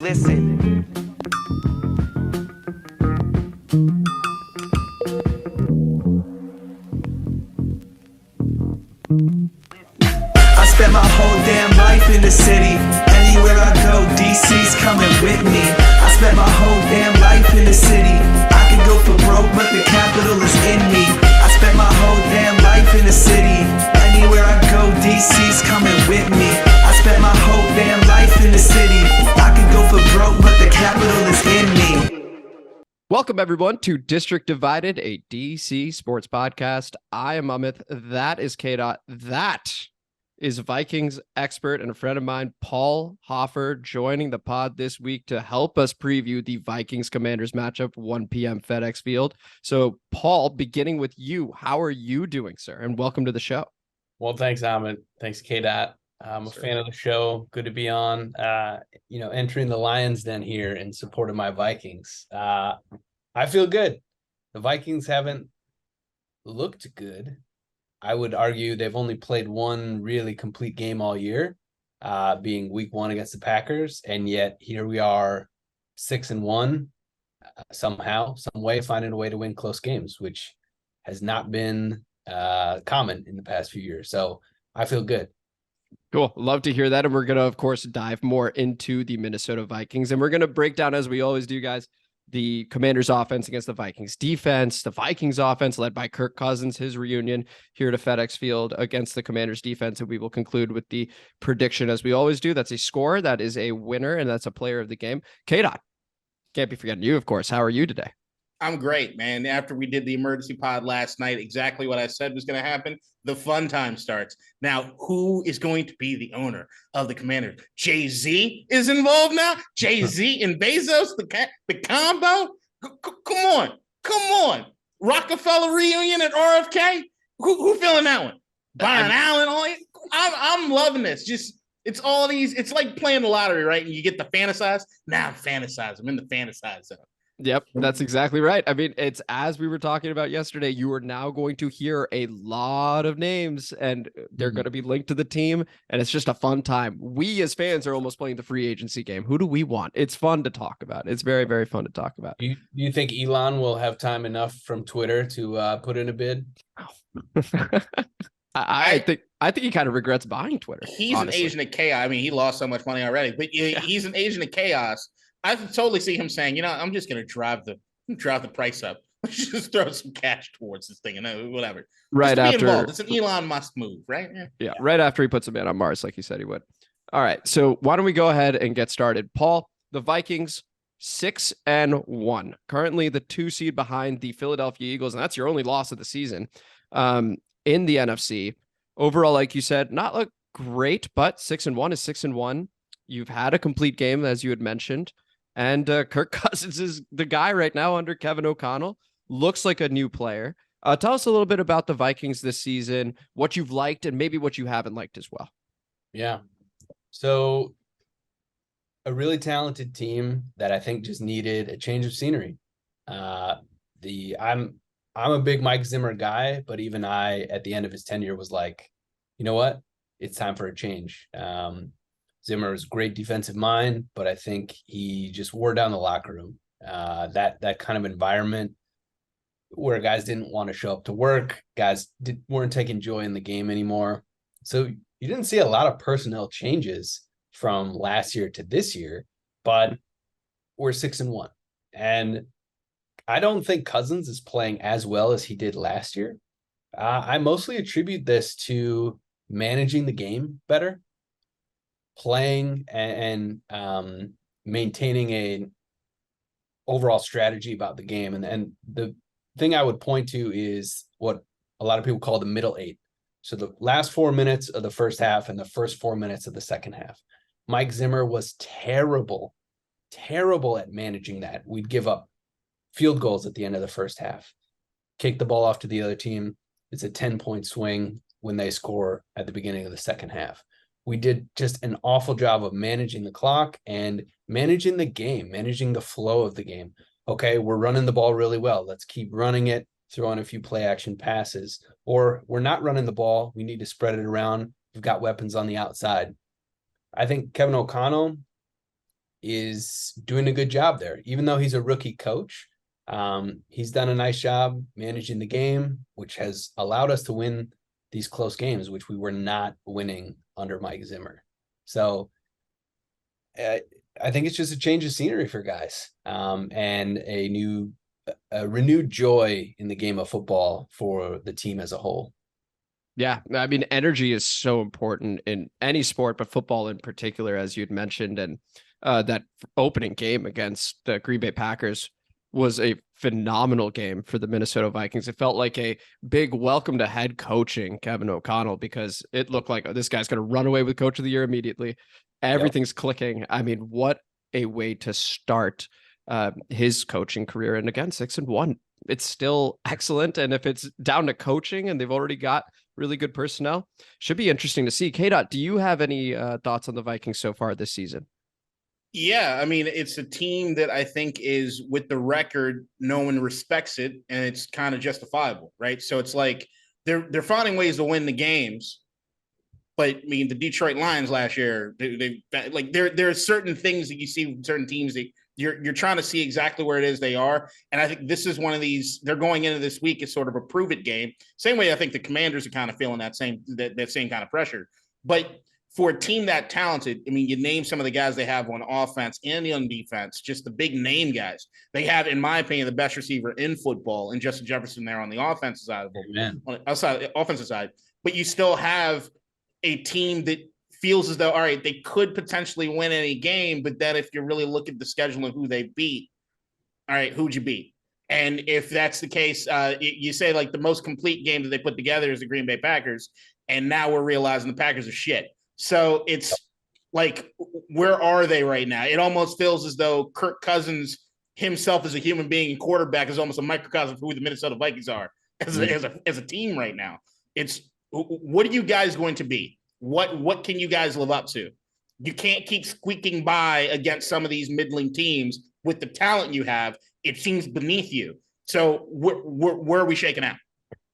Listen. I spent my whole damn life in the city. Anywhere I go, DC's coming with me. I spent my whole damn life in the city. I could go for broke, but the capital is in me. I spent my whole damn life in the city. Anywhere I go, DC's coming with me. I spent my whole damn life in the city. I could go for broke, but the capital is in me. Welcome, everyone, to District Divided, a DC sports podcast. I am Amit. That is K-Dot. That is Vikings expert and a friend of mine, Paul Hoffer, joining the pod this week to help us preview the Vikings Commanders matchup, 1 p.m. FedExField. So, Paul, beginning with you, how are you doing, sir? And welcome to the show. Well, thanks, Amit. Thanks, K-Dot. I'm a fan of the show. Good to be on. Entering the Lions Den here in support of my Vikings. I feel good. The Vikings haven't looked good. I would argue they've only played one really complete game all year, being week 1 against the Packers. And yet here we are 6-1, somehow, some way finding a way to win close games, which has not been common in the past few years. So I feel good. Cool. Love to hear that. And we're going to, of course, dive more into the Minnesota Vikings. And we're going to break down, as we always do, guys, the Commanders offense against the Vikings defense, the Vikings offense led by Kirk Cousins, his reunion here to FedExField against the Commanders defense. And we will conclude with the prediction, as we always do. That's a score, that is a winner, and that's a player of the game. K-Dot, can't be forgetting you, of course. How are you today? I'm great, man. After we did the emergency pod last night, exactly what I said was going to happen. The fun time starts. Now, who is going to be the owner of the Commanders? Jay-Z is involved now? Jay-Z and Bezos, the combo? Come on. Rockefeller reunion at RFK? Who feeling that one? Byron Allen? I'm loving this. Just, it's all these, it's like playing the lottery, right? And you get the fantasize. Now I'm fantasizing. I'm in the fantasize zone. Yep, that's exactly right. I mean, it's as we were talking about yesterday, you are now going to hear a lot of names and they're going to be linked to the team. And it's just a fun time. We as fans are almost playing the free agency game. Who do we want? It's fun to talk about. It's very, very fun to talk about. Do you think Elon will have time enough from Twitter to put in a bid? I think he kind of regrets buying Twitter. He's honestly an agent of chaos. I mean, he lost so much money already, but he's an agent of chaos. I can totally see him saying, I'm just going to drive the price up. Let's just throw some cash towards this thing and whatever. Right after involved. It's an Elon Musk move, right? Yeah, right after he puts a man on Mars, like he said he would. All right, so why don't we go ahead and get started? Paul, the Vikings 6-1, currently the 2 seed behind the Philadelphia Eagles, and that's your only loss of the season in the NFC. Overall, like you said, not look great, but 6-1 is 6-1. You've had a complete game, as you had mentioned. And Kirk Cousins is the guy right now under Kevin O'Connell. Looks like a new player. Tell us a little bit about the Vikings this season, what you've liked and maybe what you haven't liked as well. Yeah. So a really talented team that I think just needed a change of scenery. I'm a big Mike Zimmer guy, but even I, at the end of his tenure, was like, you know what? It's time for a change. Zimmer was a great defensive mind, but I think he just wore down the locker room. That kind of environment where guys didn't want to show up to work, guys weren't taking joy in the game anymore. So you didn't see a lot of personnel changes from last year to this year, but we're 6-1. And I don't think Cousins is playing as well as he did last year. I mostly attribute this to managing the game better, playing and maintaining a overall strategy about the game. And the thing I would point to is what a lot of people call the middle 8. So the last 4 minutes of the first half and the first 4 minutes of the second half. Mike Zimmer was terrible at managing that. We'd give up field goals at the end of the first half, kick the ball off to the other team. It's a 10-point swing when they score at the beginning of the second half. We did just an awful job of managing the clock and managing the game, managing the flow of the game. Okay, we're running the ball really well. Let's keep running it, throw in a few play action passes. Or we're not running the ball. We need to spread it around. We've got weapons on the outside. I think Kevin O'Connell is doing a good job there. Even though he's a rookie coach, he's done a nice job managing the game, which has allowed us to win these close games, which we were not winning under Mike Zimmer. So I think it's just a change of scenery for guys, and a renewed joy in the game of football for the team as a whole. Yeah, I mean, energy is so important in any sport, but football in particular, as you'd mentioned. And that opening game against the Green Bay Packers was a phenomenal game for the Minnesota Vikings. It felt like a big welcome to head coaching, Kevin O'Connell, because it looked like, oh, this guy's going to run away with Coach of the Year immediately. Everything's clicking. I mean, what a way to start his coaching career. And again, 6-1, it's still excellent. And if it's down to coaching and they've already got really good personnel, should be interesting to see. K-Dot, do you have any thoughts on the Vikings so far this season? Yeah, I mean, it's a team that I think is, with the record, no one respects it, and it's kind of justifiable, right? So it's like they're finding ways to win the games. But I mean, the Detroit Lions last year, they like there are certain things that you see with certain teams that you're trying to see exactly where it is they are. And I think this is one of these. They're going into this week as sort of a prove it game. Same way I think the Commanders are kind of feeling that same kind of pressure. But for a team that talented, I mean, you name some of the guys they have on offense and on defense, just the big name guys. They have, in my opinion, the best receiver in football, and Justin Jefferson there on the offensive side of it, on the offensive side. But you still have a team that feels as though, all right, they could potentially win any game, but then if you really look at the schedule and who they beat, all right, who'd you beat? And if that's the case, you say like the most complete game that they put together is the Green Bay Packers, and now we're realizing the Packers are shit. So it's like, where are they right now? It almost feels as though Kirk Cousins himself as a human being and quarterback is almost a microcosm of who the Minnesota Vikings are as a team right now. It's, what are you guys going to be? What can you guys live up to? You can't keep squeaking by against some of these middling teams with the talent you have. It seems beneath you. So where are we shaking out?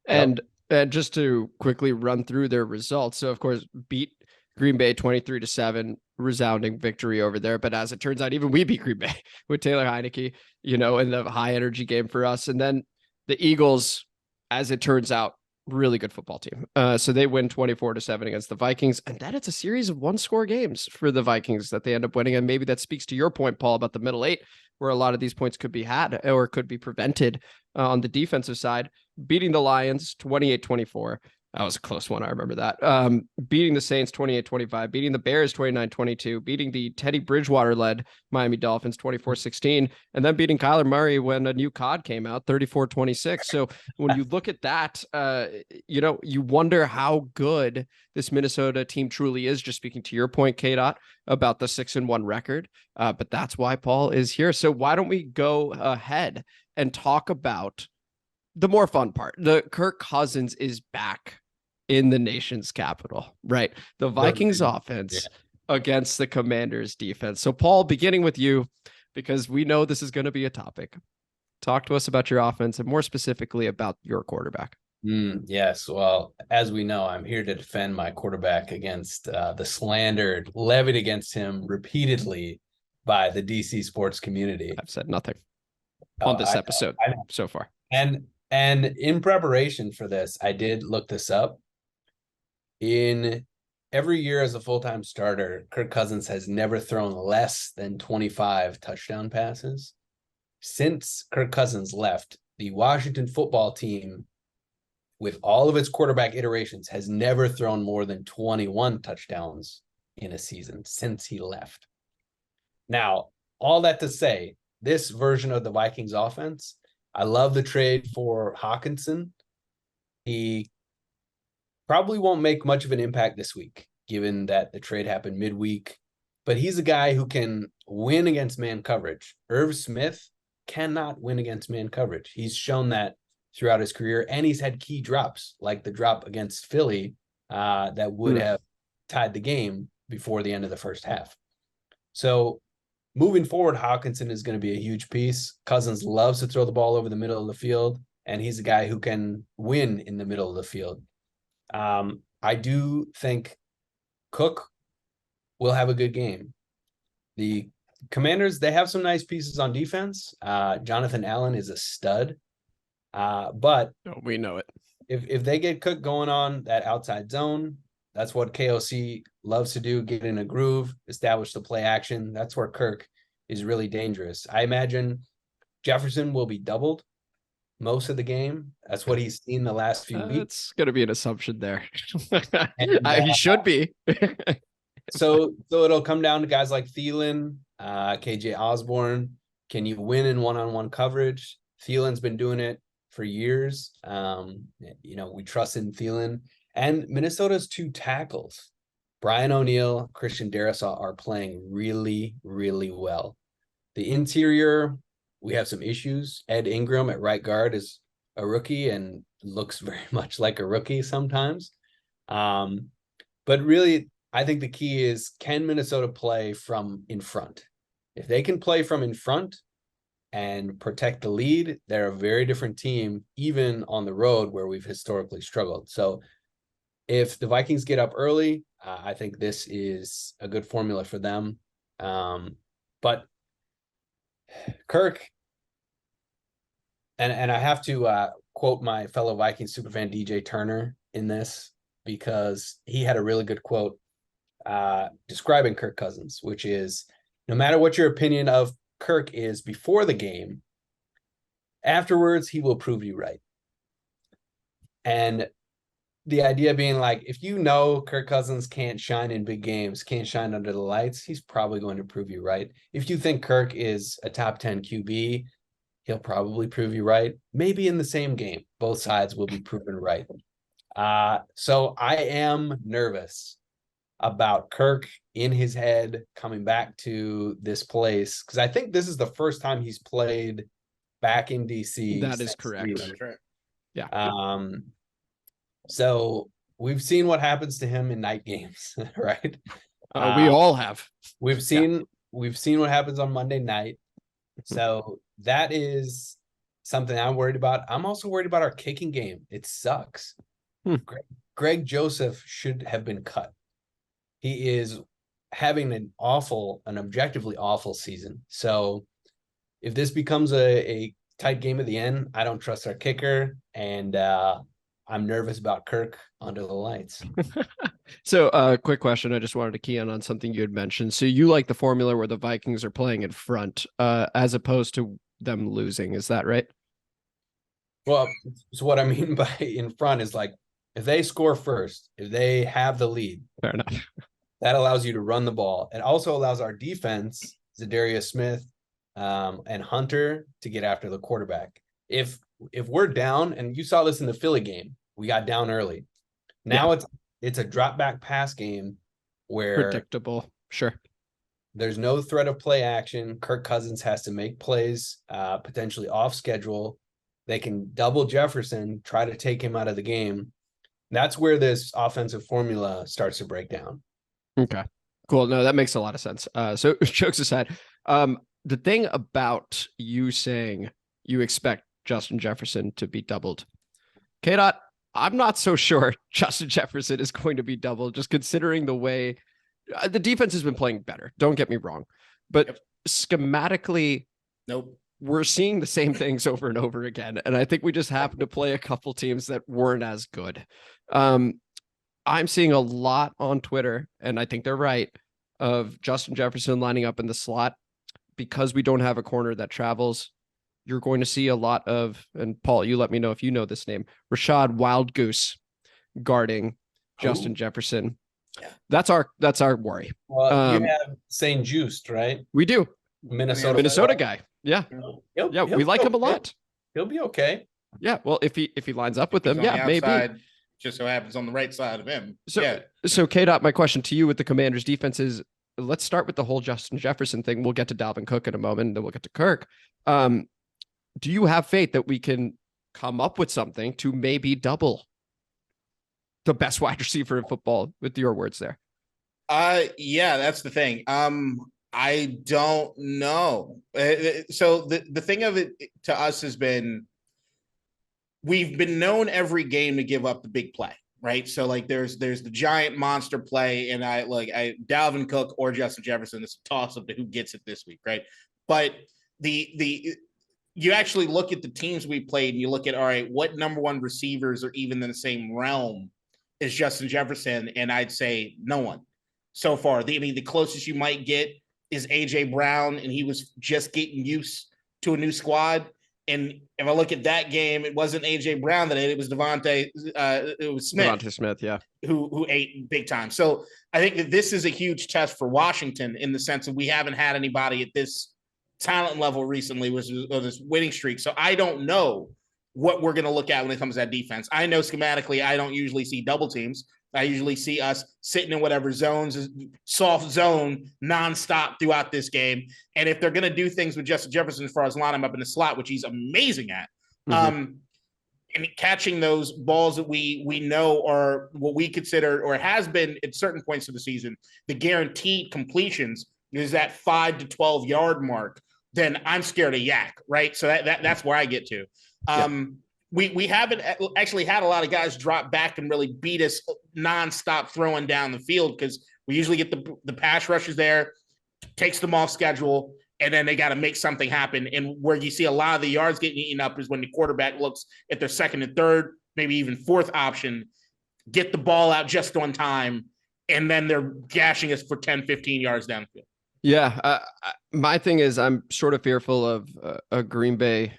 And just to quickly run through their results. So of course, beat Green Bay 23-7, resounding victory over there. But as it turns out, even we beat Green Bay with Taylor Heinicke, in the high energy game for us. And then the Eagles, as it turns out, really good football team. So they win 24-7 against the Vikings. And then it's a series of one-score games for the Vikings that they end up winning. And maybe that speaks to your point, Paul, about the middle eight, where a lot of these points could be had or could be prevented on the defensive side. Beating the Lions 28-24. That was a close one. I remember that. Beating the Saints 28-25, beating the Bears 29-22, beating the Teddy Bridgewater-led Miami Dolphins 24-16, and then beating Kyler Murray when a new COD came out 34-26. So when you look at that, you wonder how good this Minnesota team truly is, just speaking to your point, K-Dot, about the 6-1 record. But that's why Paul is here. So why don't we go ahead and talk about the more fun part? The Kirk Cousins is back in the nation's capital, right? The Vikings offense against the Commanders defense. So Paul, beginning with you, because we know this is going to be a topic. Talk to us about your offense and more specifically about your quarterback. Yes. Well, as we know, I'm here to defend my quarterback against the slander levied against him repeatedly by the DC sports community. I've said nothing on this episode so far. And in preparation for this, I did look this up. In every year as a full-time starter, Kirk Cousins has never thrown less than 25 touchdown passes. Since Kirk Cousins left, the Washington football team, with all of its quarterback iterations, has never thrown more than 21 touchdowns in a season since he left. Now, all that to say, this version of the Vikings offense, I love the trade for Hockenson. He probably won't make much of an impact this week, given that the trade happened midweek. But he's a guy who can win against man coverage. Irv Smith cannot win against man coverage. He's shown that throughout his career, and he's had key drops, like the drop against Philly that would have tied the game before the end of the first half. So moving forward, Hockenson is going to be a huge piece. Cousins loves to throw the ball over the middle of the field, and he's a guy who can win in the middle of the field. I do think Cook will have a good game. The Commanders, they have some nice pieces on defense. Jonathan Allen is a stud. But we know it. If they get Cook going on that outside zone, that's what KOC loves to do, get in a groove, establish the play action. That's where Kirk is really dangerous. I imagine Jefferson will be doubled most of the game. That's what he's seen the last few weeks. It's going to be an assumption there. He should be. So it'll come down to guys like Thielen, KJ Osborne. Can you win in one-on-one coverage? Thielen's been doing it for years. We trust in Thielen. And Minnesota's 2 tackles, Brian O'Neill, Christian Darrisaw, are playing really, really well. The interior, we have some issues. Ed Ingram at right guard is a rookie and looks very much like a rookie sometimes. But really, I think the key is, can Minnesota play from in front? If they can play from in front and protect the lead, they're a very different team, even on the road where we've historically struggled. So if the Vikings get up early, I think this is a good formula for them. But Kirk, and I have to quote my fellow Vikings superfan DJ Turner in this, because he had a really good quote describing Kirk Cousins, which is, no matter what your opinion of Kirk is before the game, afterwards he will prove you right. And the idea being, like, if you know Kirk Cousins can't shine in big games, can't shine under the lights, he's probably going to prove you right. If you think Kirk is a top 10 QB, he'll probably prove you right. Maybe in the same game, both sides will be proven right. So I am nervous about Kirk in his head coming back to this place, because I think this is the first time he's played back in DC. That is correct. That's right. Yeah. So we've seen what happens to him in night games, right? We all have. We've seen what happens on Monday night. So that is something I'm worried about. I'm also worried about our kicking game. It sucks. Greg Joseph should have been cut. He is having an objectively awful season. So if this becomes a tight game at the end, I don't trust our kicker, and I'm nervous about Kirk under the lights. So quick question. I just wanted to key in on something you had mentioned. So you like the formula where the Vikings are playing in front as opposed to them losing. Is that right? Well, so what I mean by in front is, like, if they score first, if they have the lead, Fair enough. that allows you to run the ball. It also allows our defense, za'darius Smith and Hunter, to get after the quarterback. If we're down, and you saw this in the Philly game, we got down early. Now it's a drop back pass game where predictable. Sure. There's no threat of play action. Kirk Cousins has to make plays, potentially off schedule. They can double Jefferson, try to take him out of the game. That's where this offensive formula starts to break down. Okay, cool. No, that makes a lot of sense. So jokes aside, the thing about you saying you expect Justin Jefferson to be doubled, K-Dot, I'm not so sure Justin Jefferson is going to be doubled, just considering the way the defense has been playing better. Don't get me wrong, but schematically, nope, we're seeing the same things over and over again. And I think we just happen to play a couple teams that weren't as good. I'm seeing a lot on Twitter, and I think they're right, of Justin Jefferson lining up in the slot. Because we don't have a corner that travels, you're going to see a lot of, and Paul, you let me know if you know this name, Rashad Wild Goose guarding Justin Jefferson. Yeah. That's our worry. Well, you have St. Just, right? We do. Minnesota guy. Yeah. He'll We like him a lot. He'll be okay. Yeah. Well, if he lines up with them, He's on the maybe. outside, just so happens on the right side of him. So K-Dot, my question to you with the Commanders defense is, let's start with the whole Justin Jefferson thing. We'll get to Dalvin Cook in a moment, then we'll get to Kirk. Do you have faith that we can come up with something to maybe double the best wide receiver in football, with your words there? Yeah, that's the thing. I don't know. So the thing of it to us has been, we've been known every game to give up the big play, right? So like there's the giant monster play, and I Dalvin Cook or Justin Jefferson. It's a toss up to who gets it this week, right? But the you actually look at the teams we played and you look at, all right, what number one receivers are even in the same realm as Justin Jefferson? And I'd say no one so far. The closest you might get is AJ Brown, and he was just getting used to a new squad. And if I look at that game, it wasn't AJ Brown that ate, it was it was Smith. Devontae Smith, yeah. Who ate big time. So I think that this is a huge test for Washington in the sense that we haven't had anybody at this talent level recently with this winning streak. So I don't know what we're going to look at when it comes to that defense. I know schematically, I don't usually see double teams. I usually see us sitting in whatever zones, soft zone, nonstop throughout this game. And if they're going to do things with Justin Jefferson as far as line him up in the slot, which he's amazing at, and catching those balls that we know are what we consider, or has been at certain points of the season, the guaranteed completions is that 5 to 12 yard mark, then I'm scared of yak, right? So that's where I get to. We haven't actually had a lot of guys drop back and really beat us nonstop throwing down the field, because we usually get the pass rushes there, takes them off schedule, and then they got to make something happen. And where you see a lot of the yards getting eaten up is when the quarterback looks at their second and third, maybe even fourth option, get the ball out just on time, and then they're gashing us for 10, 15 yards downfield. Yeah. My thing is I'm sort of fearful of a Green Bay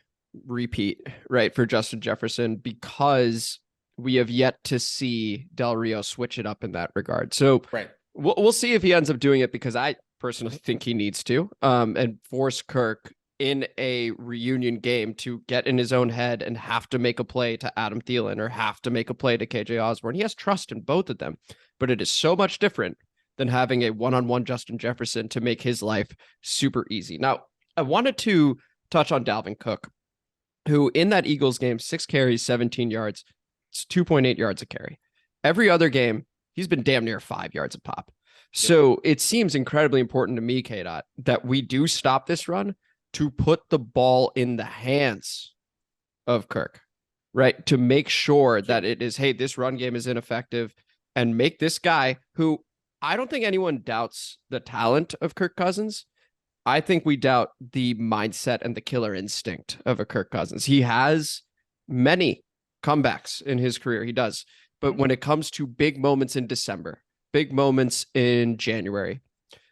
repeat, right, for Justin Jefferson, because we have yet to see Del Rio switch it up in that regard. So right. We'll see if he ends up doing it, because I personally think he needs to, and force Kirk in a reunion game to get in his own head and have to make a play to Adam Thielen or have to make a play to KJ Osborne. He has trust in both of them, but it is so much different than having a one-on-one Justin Jefferson to make his life super easy. Now, I wanted to touch on Dalvin Cook, who in that Eagles game, 6 carries, 17 yards, it's 2.8 yards a carry. Every other game, he's been damn near 5 yards a pop. So it seems incredibly important to me, KDOT, that we do stop this run to put the ball in the hands of Kirk, right? To make sure that it is, hey, this run game is ineffective, and make this guy, who I don't think anyone doubts the talent of Kirk Cousins. I think we doubt the mindset and the killer instinct of a Kirk Cousins. He has many comebacks in his career. He does. But when it comes to big moments in December, big moments in January,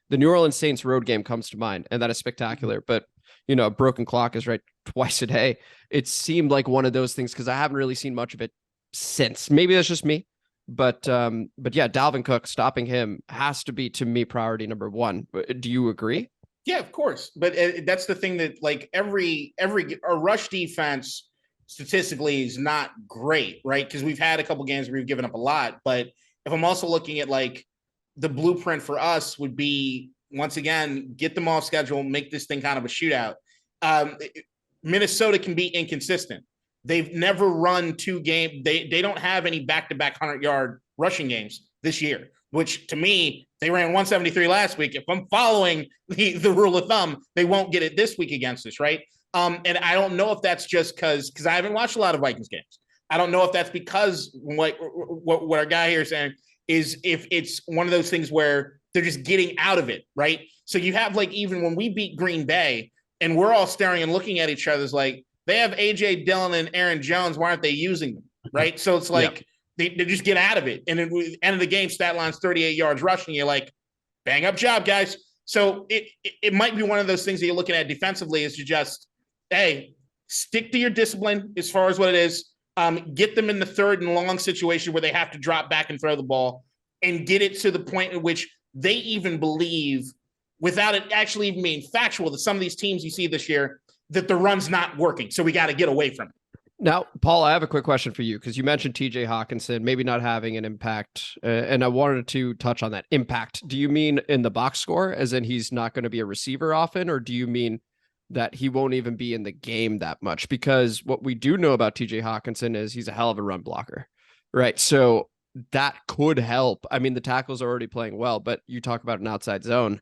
the New Orleans Saints road game comes to mind, and that is spectacular. But, you know, a broken clock is right twice a day. It seemed like one of those things, because I haven't really seen much of it since. Maybe that's just me. But yeah, Dalvin Cook, stopping him has to be, to me, priority number one. Do you agree? Yeah, of course. But that's the thing, that like our rush defense statistically is not great, right? Because we've had a couple games where we've given up a lot. But if I'm also looking at like the blueprint for us would be, once again, get them off schedule, make this thing kind of a shootout. Minnesota can be inconsistent. They've never run 2 games. They don't have any back-to-back 100-yard rushing games this year, which to me, they ran 173 last week. If I'm following the rule of thumb, they won't get it this week against us, right? And I don't know if that's just because I haven't watched a lot of Vikings games. I don't know if that's because what our guy here is saying is if it's one of those things where they're just getting out of it, right? So you have, like, even when we beat Green Bay and we're all staring and looking at each other, it's like, they have A.J. Dillon and Aaron Jones. Why aren't they using them, right? So it's like they just get out of it. And at the end of the game, stat line's 38 yards rushing. You're like, bang up job, guys. So it might be one of those things that you're looking at defensively is to just, hey, stick to your discipline as far as what it is. Get them in the third and long situation where they have to drop back and throw the ball, and get it to the point at which they even believe, without it actually even being factual, that some of these teams you see this year, that the run's not working. So we got to get away from it. Now, Paul, I have a quick question for you, because you mentioned TJ Hockenson maybe not having an impact, and I wanted to touch on that impact. Do you mean in the box score, as in he's not going to be a receiver often, or do you mean that he won't even be in the game that much? Because what we do know about TJ Hockenson is he's a hell of a run blocker, right? So that could help. I mean, the tackles are already playing well, but you talk about an outside zone,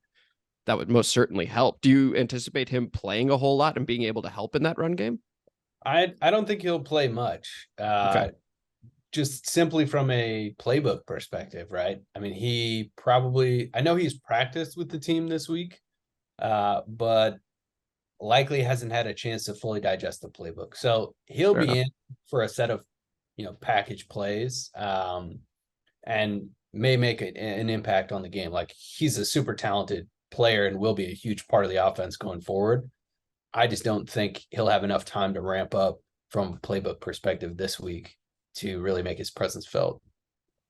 that would most certainly help. Do you anticipate him playing a whole lot and being able to help in that run game? I don't think he'll play much. Okay. just simply from a playbook perspective, right? I mean, I know he's practiced with the team this week, but likely hasn't had a chance to fully digest the playbook. So he'll Fair be enough. in for a set of, package plays, and may make an impact on the game. Like, he's a super talented player and will be a huge part of the offense going forward. I just don't think he'll have enough time to ramp up from a playbook perspective this week to really make his presence felt.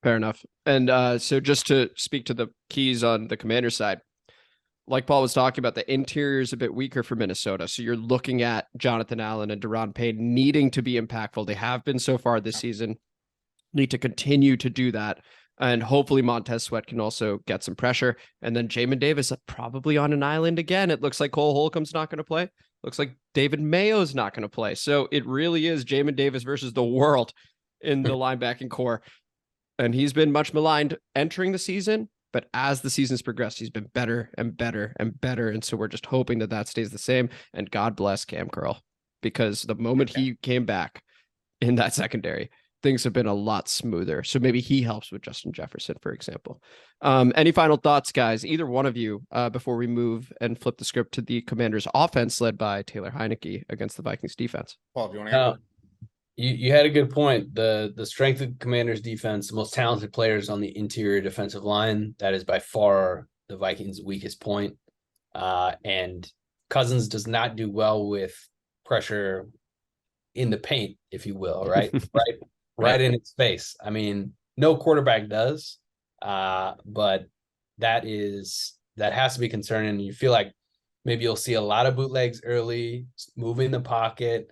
Fair enough. And so just to speak to the keys on the Commander side, like Paul was talking about, the interior is a bit weaker for Minnesota. So you're looking at Jonathan Allen and Daron Payne needing to be impactful. They have been so far this season, need to continue to do that. And hopefully Montez Sweat can also get some pressure. And then Jamin Davis probably on an island again. It looks like Cole Holcomb's not going to play. Looks like David Mayo's not going to play. So it really is Jamin Davis versus the world in the linebacking core. And he's been much maligned entering the season. But as the season's progressed, he's been better and better and better. And so we're just hoping that that stays the same. And God bless Cam Curl, because the moment he came back in that secondary, things have been a lot smoother. So maybe he helps with Justin Jefferson, for example. Any final thoughts, guys? Either one of you, before we move and flip the script to the Commanders' offense led by Taylor Heinicke against the Vikings defense? Paul, do you want to answer? You had a good point. The strength of Commanders defense, the most talented players on the interior defensive line, that is by far the Vikings' weakest point. And Cousins does not do well with pressure in the paint, if you will, right? right in its face. I mean, no quarterback does, but that has to be concerning. You feel like maybe you'll see a lot of bootlegs early, moving the pocket.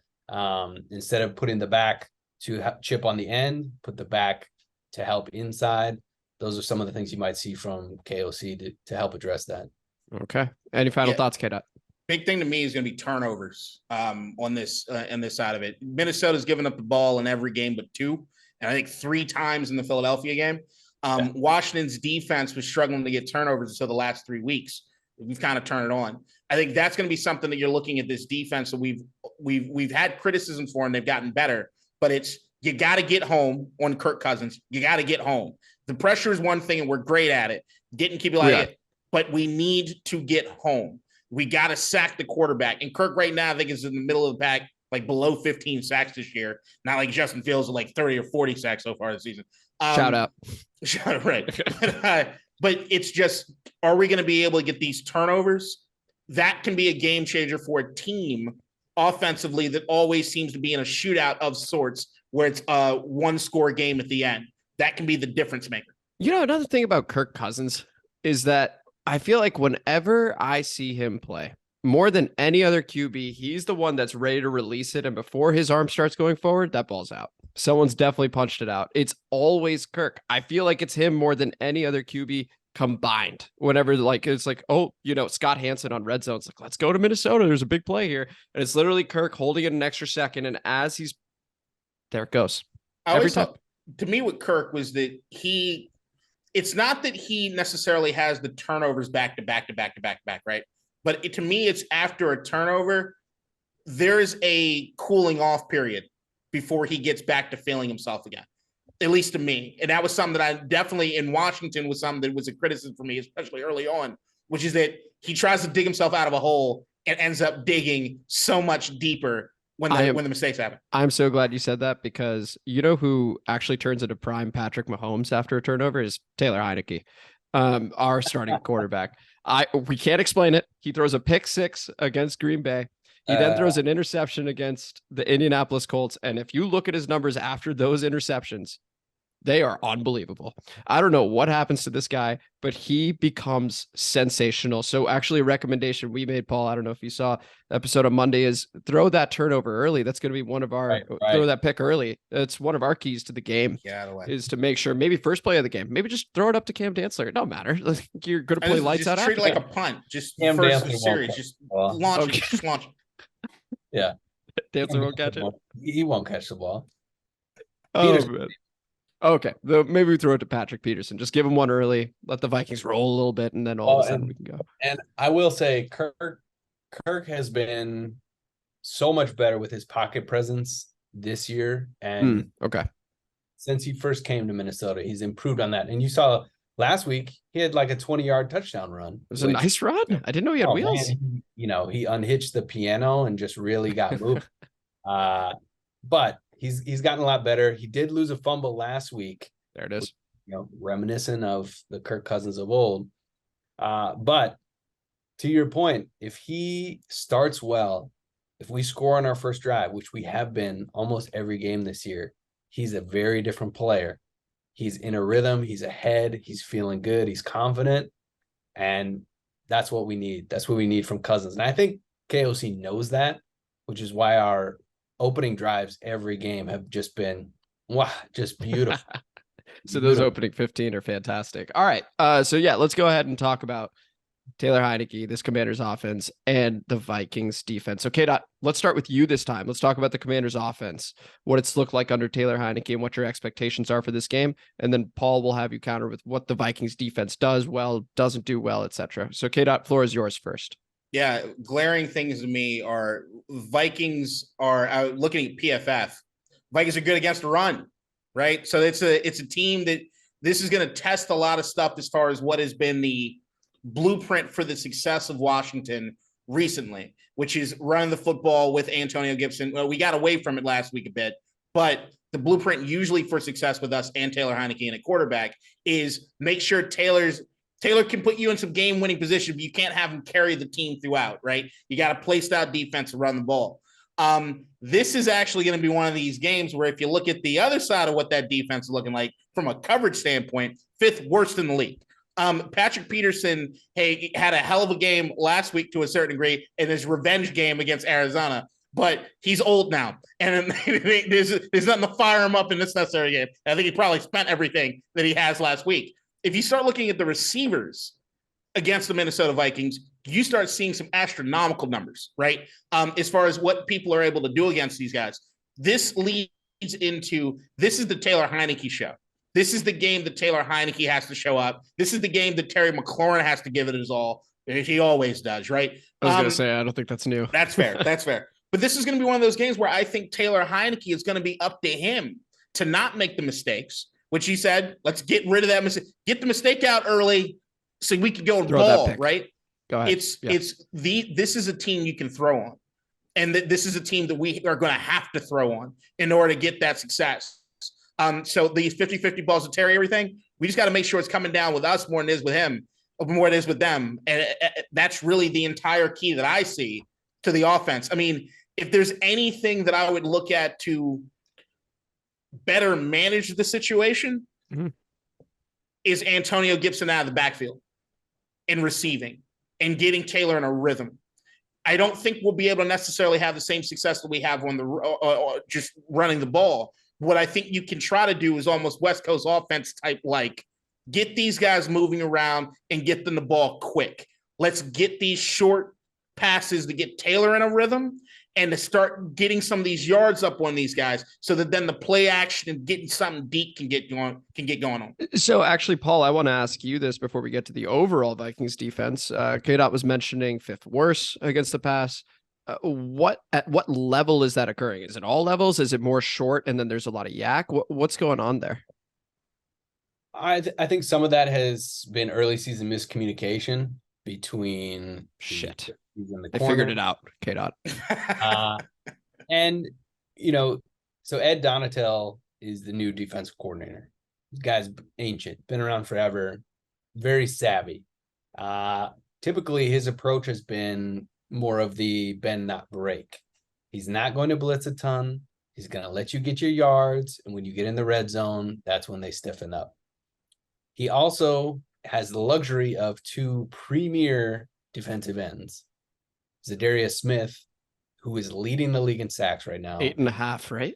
Instead of putting the back to chip on the end, put the back to help inside. Those are some of the things you might see from KOC to help address that. Okay. Any final thoughts, K-Dot? Big thing to me is going to be turnovers on this side of it. Minnesota's given up the ball in every game but 2, and I think 3 times in the Philadelphia game. Washington's defense was struggling to get turnovers until the last 3 weeks. We've kind of turned it on. I think that's going to be something that you're looking at this defense that we've had criticism for, and they've gotten better. But it's, you got to get home on Kirk Cousins. You got to get home. The pressure is one thing, and we're great at it. Keep it like it. But we need to get home. We got to sack the quarterback. And Kirk right now, I think, is in the middle of the pack, like below 15 sacks this year. Not like Justin Fields with like 30 or 40 sacks so far this season. Shout out. Right. But it's just, are we going to be able to get these turnovers? That can be a game changer for a team offensively that always seems to be in a shootout of sorts where it's a 1-score game at the end. That can be the difference maker. You know, another thing about Kirk Cousins is that I feel like whenever I see him play, more than any other QB, he's the one that's ready to release it. And before his arm starts going forward, that ball's out. Someone's definitely punched it out. It's always Kirk. I feel like it's him more than any other QB combined. Whenever it's like, oh, Scott Hansen on Red Zone, it's like, let's go to Minnesota. There's a big play here. And it's literally Kirk holding it an extra second. And as there it goes. Every time. To me, with Kirk was that it's not that he necessarily has the turnovers back to back, right? But to me, it's after a turnover, there's a cooling off period before he gets back to feeling himself again, at least to me. And that was something that I definitely in Washington was something that was a criticism for me, especially early on, which is that he tries to dig himself out of a hole and ends up digging so much deeper when the mistakes happen. I'm so glad you said that, because you know who actually turns into prime Patrick Mahomes after a turnover is Taylor Heinicke, our starting quarterback. We can't explain it. He throws a pick 6 against Green Bay. He then throws an interception against the Indianapolis Colts. And if you look at his numbers after those interceptions, they are unbelievable. I don't know what happens to this guy, but he becomes sensational. So actually a recommendation we made, Paul, I don't know if you saw the episode on Monday, is throw that turnover early. That's going to be one of our, throw that pick early. It's one of our keys to the game, is to make sure maybe first play of the game, maybe just throw it up to Cam Dantzler. It don't matter. You're going to play lights out. Treat it like a punt. Just Cam first of the series. Just launch it. Just launch it. Yeah. Dantzler won't catch it. He won't catch the ball. Oh, man. Okay, maybe we throw it to Patrick Peterson. Just give him one early. Let the Vikings roll a little bit, and then all of a sudden we can go. And I will say, Kirk has been so much better with his pocket presence this year, and since he first came to Minnesota. He's improved on that. And you saw last week, he had like a 20-yard touchdown run. It was a nice run. I didn't know he had wheels. Man, he unhitched the piano and just really got moved. But he's gotten a lot better. He did lose a fumble last week. There it is. Reminiscent of the Kirk Cousins of old. But to your point, if he starts well, if we score on our first drive, which we have been almost every game this year, he's a very different player. He's in a rhythm. He's ahead. He's feeling good. He's confident. And that's what we need. That's what we need from Cousins. And I think KOC knows that, which is why our opening drives every game have just been, just beautiful. So those opening 15 are fantastic. All right. So yeah, let's go ahead and talk about Taylor Heinicke, this Commanders offense, and the Vikings defense. Okay, let's start with you this time. Let's talk about the Commanders offense, what it's looked like under Taylor Heinicke and what your expectations are for this game. And then Paul will have you counter with what the Vikings defense does well, doesn't do well, etc. So K-Dot, floor is yours first. Yeah, glaring things to me are Vikings are looking at PFF. Vikings are good against the run, right? So it's a team that this is going to test a lot of stuff as far as what has been the blueprint for the success of Washington recently, which is running the football with Antonio Gibson. Well, we got away from it last week a bit, but the blueprint usually for success with us and Taylor Heinicke in a quarterback is make sure Taylor can put you in some game-winning position, but you can't have him carry the team throughout, right? You got to place out defense and run the ball. This is actually going to be one of these games where if you look at the other side of what that defense is looking like from a coverage standpoint, 5th worst in the league. Patrick Peterson had a hell of a game last week to a certain degree in his revenge game against Arizona, but he's old now, and there's nothing to fire him up in this necessary game. I think he probably spent everything that he has last week. If you start looking at the receivers against the Minnesota Vikings, you start seeing some astronomical numbers, right? As far as what people are able to do against these guys. This leads into, this is the Taylor Heinicke show. This is the game that Taylor Heinicke has to show up. This is the game that Terry McLaurin has to give it his all. He always does, right? I was going to say, I don't think that's new. That's fair. That's fair. But this is going to be one of those games where I think Taylor Heinicke is going to be up to him to not make the mistakes, which he said, let's get rid of that mistake. Get the mistake out early so we can go and ball, right? Go ahead. This is a team you can throw on. And this is a team that we are going to have to throw on in order to get that success. So these 50-50 balls to Terry, everything, we just got to make sure it's coming down with us more than it is with him, more than it is with them. And that's really the entire key that I see to the offense. I mean, if there's anything that I would look at to better manage the situation, is Antonio Gibson out of the backfield and receiving and getting Taylor in a rhythm. I don't think we'll be able to necessarily have the same success that we have on the just running the ball. What I think you can try to do is almost West Coast offense type, like get these guys moving around and get them the ball quick. Let's get these short passes to get Taylor in a rhythm and to start getting some of these yards up on these guys so that then the play action and getting something deep can get going on. So actually, Paul, I want to ask you this before we get to the overall Vikings defense. K-Dot was mentioning 5th worst against the pass. At what level is that occurring? Is it all levels? Is it more short and then there's a lot of yak? What's going on there? I think some of that has been early season miscommunication between shit. I figured it out. K-Dot. And so Ed Donatel is the new defensive coordinator. This guy's ancient, been around forever, very savvy. Typically his approach has been more of the bend not break. He's not going to blitz a ton. He's going to let you get your yards, and when you get in the red zone, that's when they stiffen up. He also has the luxury of 2 premier defensive ends. Za'Darius Smith, who is leading the league in sacks right now. 8.5, right?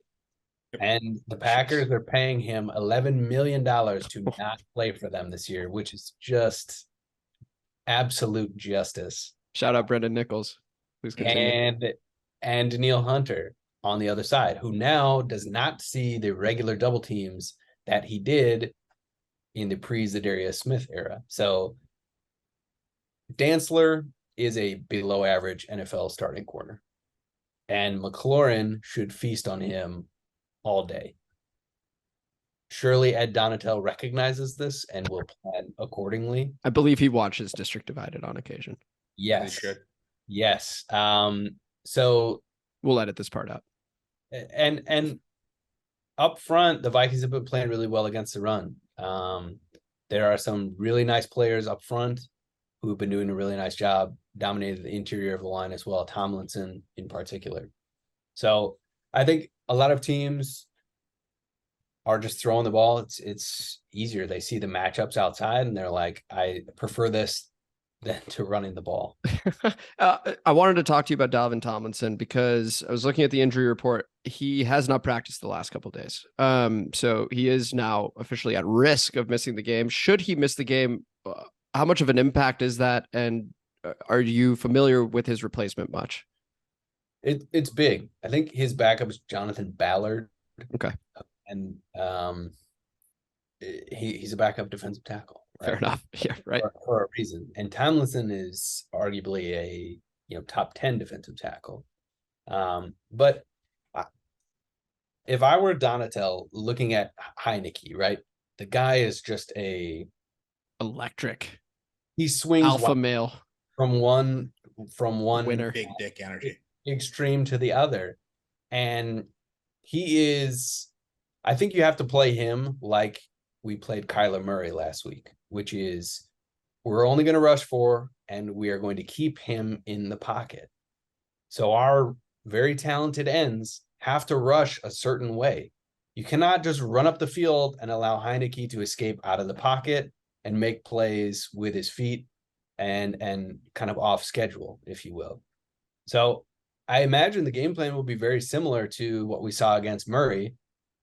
And the Packers are paying him $11 million to not play for them this year, which is just absolute justice. Shout out Brendan Nichols. Please continue. And Daniil Hunter on the other side, who now does not see the regular double teams that he did in the pre-Za'Darius Smith era. So Dantzler is a below average NFL starting corner, and McLaurin should feast on him all day. surely Ed Donatel recognizes this and will plan accordingly. I believe he watches District Divided on occasion. Yes. should. Yes. So We'll edit this part out. and up front, the Vikings have been playing really well against the run. There are some really nice players up front who have been doing a really nice job, dominating the interior of the line as well, Tomlinson in particular. So I think a lot of teams are just throwing the ball. It's easier. They see the matchups outside and they're like, I prefer this than to running the ball. I wanted to talk to you about Dalvin Tomlinson because I was looking at the injury report. He has not practiced the last couple of days. So he is now officially at risk of missing the game. Should he miss the game, how much of an impact is that? And are you familiar with his replacement much? It's big. I think his backup is Jonathan Ballard. Okay. And he's a backup defensive tackle. Right? Fair enough. Yeah, right. For a reason. And Tomlinson is arguably a top 10 defensive tackle. But if I were Donatel looking at Heinicke, right? The guy is just electric. He swings alpha male from one winner, big dick energy extreme to the other. And he is, I think you have to play him like we played Kyler Murray last week, which is we're only going to rush 4 and we are going to keep him in the pocket. So our very talented ends have to rush a certain way. You cannot just run up the field and allow Heinicke to escape out of the pocket and make plays with his feet and kind of off schedule, if you will. So I imagine the game plan will be very similar to what we saw against Murray.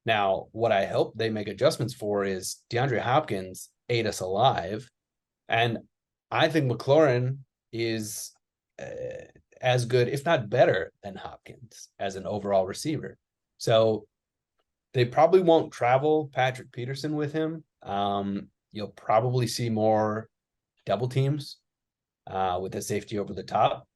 Now, what I hope they make adjustments for is DeAndre Hopkins ate us alive. And I think McLaurin is as good, if not better, than Hopkins as an overall receiver. So they probably won't travel Patrick Peterson with him. You'll probably see more double teams with a safety over the top.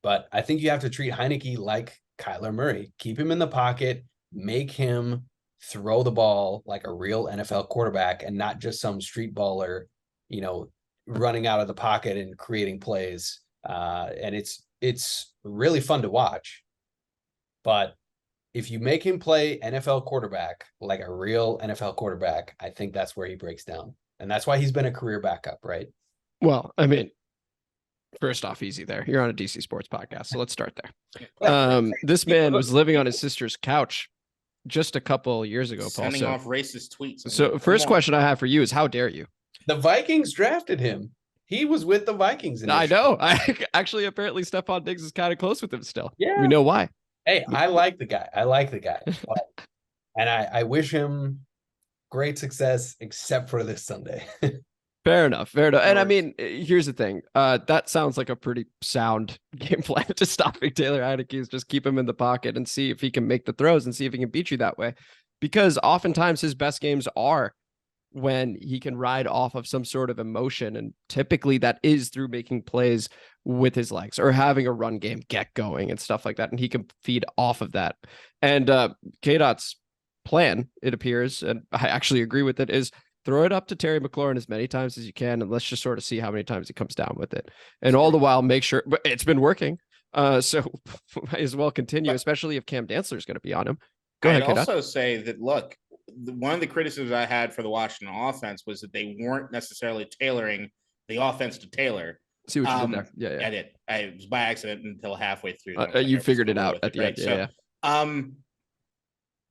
But I think you have to treat Heinicke like Kyler Murray. Keep him in the pocket, make him throw the ball like a real NFL quarterback and not just some street baller, running out of the pocket and creating plays. And it's really fun to watch. But if you make him play NFL quarterback like a real NFL quarterback, I think that's where he breaks down. And that's why he's been a career backup, right? Well, I mean, first off, easy there. You're on a DC Sports podcast, so let's start there. This man was living on his sister's couch just a couple years ago, Paul. Sending off racist tweets. So first question I have for you is, how dare you? The Vikings drafted him. He was with the Vikings. I know. I actually, apparently Stephon Diggs is kind of close with him still. Yeah. We know why. Hey, I like the guy. And I wish him great success, except for this Sunday. Fair enough. And I mean, here's the thing. That sounds like a pretty sound game plan to stopping Taylor Heinicke, is just keep him in the pocket and see if he can make the throws and see if he can beat you that way. Because oftentimes his best games are when he can ride off of some sort of emotion. And typically that is through making plays with his legs or having a run game get going and stuff like that. And he can feed off of that. And KDOT's plan, it appears, and I actually agree with it, is throw it up to Terry McLaurin as many times as you can. And let's just sort of see how many times he comes down with it. And all the while make sure, but it's been working. So might as well continue, especially if Cam Dantzler is going to be on him. Go ahead, I'd also say that, look, one of the criticisms I had for the Washington offense was that they weren't necessarily tailoring the offense to Taylor. See what you did there. Yeah. I did. It was by accident until halfway through. You figured it out at the end. Yeah.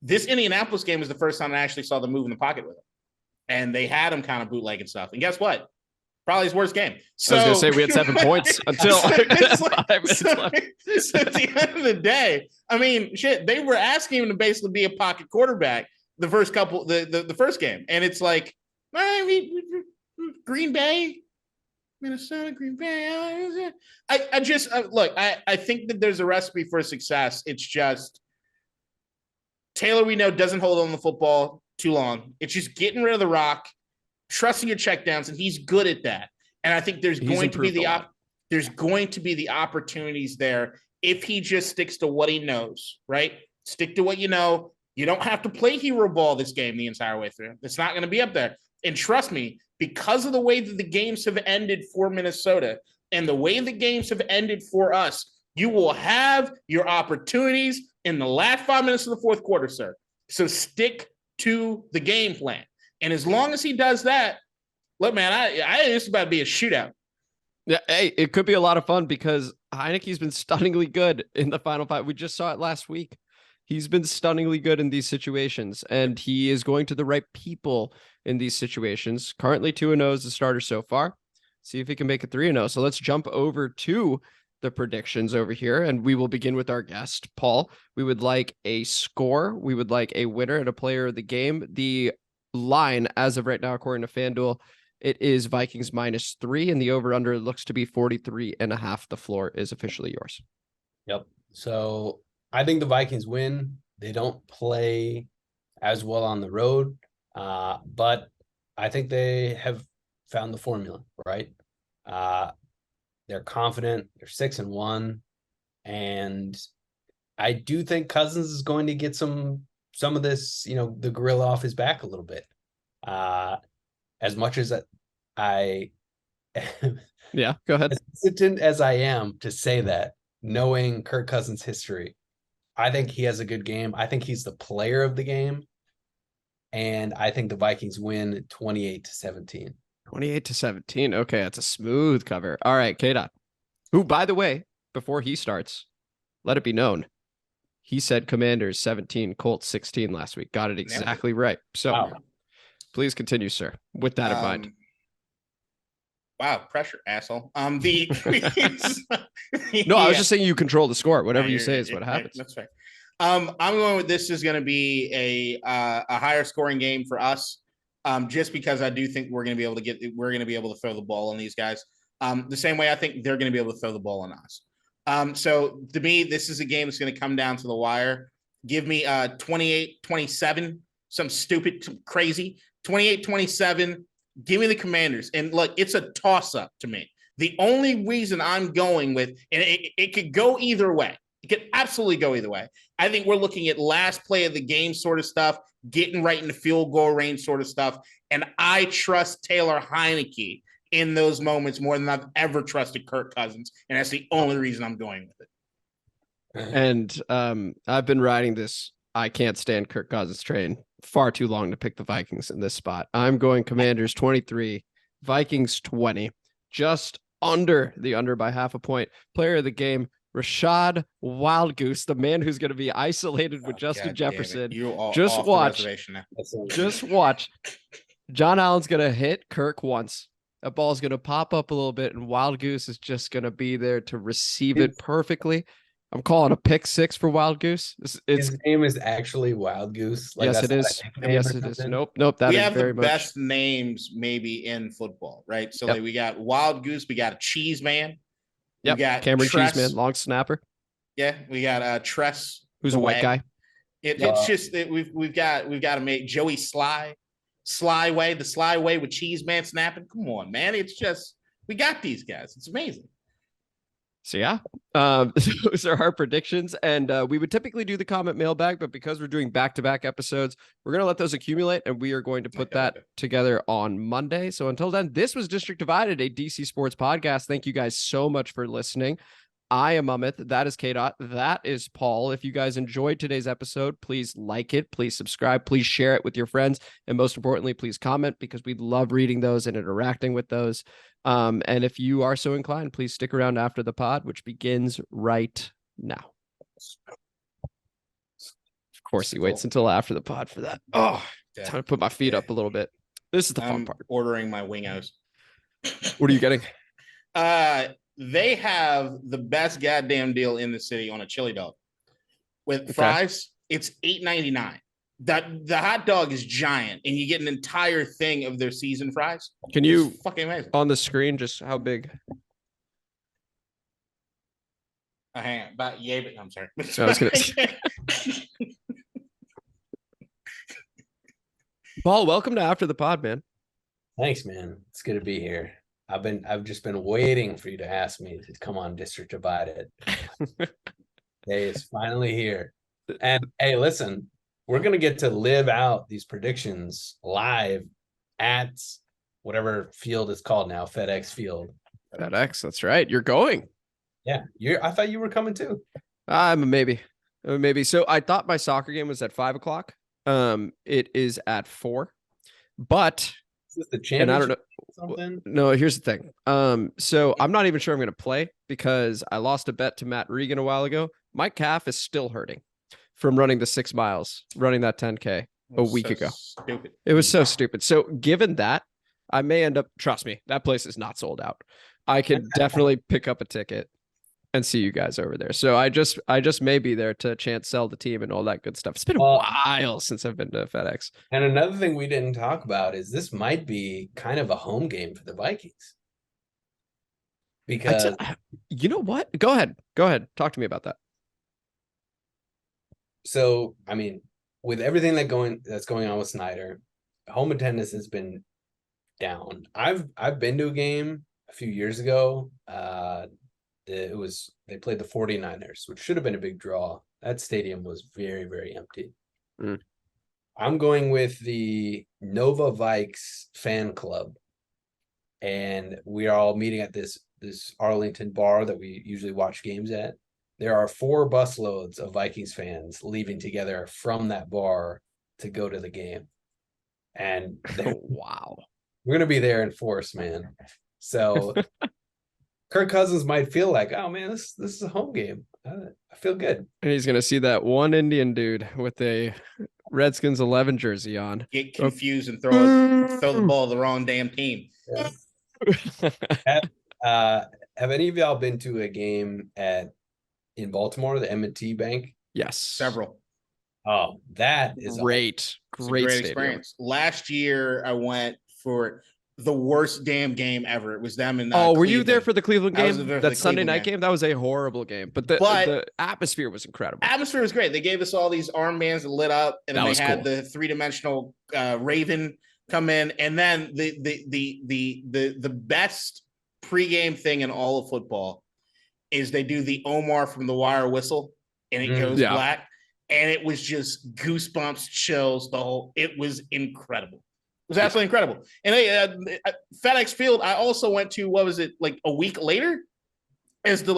This Indianapolis game was the first time I actually saw them move in the pocket with him. And they had him kind of bootleg and stuff. And guess what? Probably his worst game. So, I was going to say we had 7 points until 5 minutes left. So at the end of the day, I mean, shit, they were asking him to basically be a pocket quarterback the first game. And it's like, Green Bay, Minnesota, Green Bay. I think that there's a recipe for success. It's just Taylor, we know, doesn't hold on the football too long. It's just getting rid of the rock, trusting your checkdowns, and he's good at that. And I think there's going to be the opportunities there if he just sticks to what he knows, right? Stick to what you know, You don't have to play hero ball this game the entire way through. It's not going to be up there. And trust me, because of the way that the games have ended for Minnesota and the way the games have ended for us, you will have your opportunities in the last 5 minutes of the fourth quarter, sir. So stick to the game plan. And as long as he does that, look, man, it's about to be a shootout. Yeah, hey, it could be a lot of fun because Heinicke's been stunningly good in the final five. We just saw it last week. He's been stunningly good in these situations, and he is going to the right people in these situations. Currently 2-0 as the starter so far. See if he can make it 3-0. So let's jump over to the predictions over here, and we will begin with our guest, Paul. We would like a score. We would like a winner and a player of the game. The line, as of right now, according to FanDuel, it is Vikings -3, and the over-under looks to be 43.5. The floor is officially yours. Yep. So I think the Vikings win. They don't play as well on the road, but I think they have found the formula, right? They're confident. They're 6-1, and I do think Cousins is going to get some of this, the gorilla off his back a little bit. As much as I yeah, go ahead. As hesitant as I am to say that, knowing Kirk Cousins' history, I think he has a good game. I think he's the player of the game, and I think the Vikings win 28-17. 28-17. Okay, that's a smooth cover. All right, K-Dot, who, by the way, before he starts, let it be known, he said Commanders 17, Colts 16 last week. Got it exactly right. So wow. Please continue, sir, with that in mind. Wow, pressure, asshole. No, I was just saying you control the score. Whatever you say is what happens. That's fair. I'm going with this is going to be a higher scoring game for us. Just because I do think we're going to be able to throw the ball on these guys. The same way I think they're going to be able to throw the ball on us. So to me, this is a game that's going to come down to the wire. Give me 28-27, some stupid, some crazy 28-27. Give me the Commanders. And look, it's a toss-up to me. The only reason I'm going with, and it could go either way. It could absolutely go either way. I think we're looking at last play of the game sort of stuff, getting right into field goal range sort of stuff. And I trust Taylor Heinicke in those moments more than I've ever trusted Kirk Cousins. And that's the only reason I'm going with it. And I've been riding this I can't stand Kirk Cousins train far too long to pick the Vikings in this spot. I'm going Commanders 23, Vikings 20, just under the under by half a point. Player of the game, Rashad Wild Goose, the man who's going to be isolated with Justin Jefferson. Just watch. John Allen's going to hit Kirk once. That ball's going to pop up a little bit, and Wild Goose is just going to be there to receive it perfectly. I'm calling a pick 6 for Wild Goose. His name is actually Wild Goose. Like, yes, it is. Yes, it is. Nope. That we is have very the best names maybe in football, right? So like we got Wild Goose, we got a Cheese Man. Yep. We got Cameron Tress. Cheeseman, long snapper. Yeah, we got Tress, who's a white guy. It's just that we've got to make Joey the Sly Way with Cheese Man snapping. Come on, man. It's just we got these guys. It's amazing. So yeah, those are our predictions, and we would typically do the comment mailbag, but because we're doing back-to-back episodes, we're going to let those accumulate, and we are going to put that together on Monday. So until then, this was District Divided, a DC Sports podcast. Thank you guys so much for listening. I am Amit. That is K-Dot. That is Paul. If you guys enjoyed today's episode, please like it, please subscribe, please share it with your friends, and most importantly, please comment, because we love reading those and interacting with those. And if you are so inclined, please stick around after the pod, which begins right now. Of course, he waits until after the pod for that. Oh, time to put my feet up a little bit. This is the fun part. Ordering my wingos. What are you getting? They have the best goddamn deal in the city on a chili dog with fries. It's $8.99. The hot dog is giant, and you get an entire thing of their seasoned fries. Can you fucking amazing on the screen? Just how big? Hang on, but I'm sorry. I was gonna say. Paul, welcome to After the Pod, man. Thanks, man. It's good to be here. I've just been waiting for you to ask me to come on District Divided. Hey, it's finally here. And hey, listen, we're going to get to live out these predictions live at whatever field it's called now, FedExField. FedEx, that's right. You're going. Yeah, I thought you were coming too. I'm a maybe. Maybe. So I thought my soccer game was at 5:00. It is at 4. But Is this the and I don't championship know. or something? No, here's the thing. So I'm not even sure I'm going to play because I lost a bet to Matt Regan a while ago. My calf is still hurting from running the 6 miles, running that 10K a week ago. Stupid. It was so stupid. So given that, I may end up, trust me, that place is not sold out. I could definitely pick up a ticket and see you guys over there. So I just may be there to chance sell the team and all that good stuff. It's been a while since I've been to FedEx. And another thing we didn't talk about is this might be kind of a home game for the Vikings. Because you know what? Go ahead. Talk to me about that. So, I mean, with everything that's going on with Snyder, home attendance has been down. I've been to a game a few years ago. They played the 49ers, which should have been a big draw. That stadium was very, very empty. I'm going with the Nova Vikes fan club, and we are all meeting at this Arlington bar that we usually watch games at. There are 4 busloads of Vikings fans leaving together from that bar to go to the game, and wow, we're gonna be there in force, man. So Kirk Cousins might feel like, oh man, this is a home game. I feel good. And he's gonna see that one Indian dude with a Redskins 11 jersey on. Get confused and throw the ball to the wrong damn team. Yeah. Have any of y'all been to a game in Baltimore, the M&T Bank? Yes, Several. Oh, that is great experience. Last year, I went for the worst damn game ever. It was them in. Were you there for the Cleveland game? That Sunday night game? That was a horrible game, but the atmosphere was incredible. Atmosphere was great. They gave us all these armbands that lit up, and then they had the 3-dimensional Raven come in, and then the best pregame thing in all of football is they do the Omar from The Wire whistle, and it goes black, and it was just goosebumps, chills. It was incredible. It was absolutely incredible. And FedExField, I also went to, what was it, like a week later, as the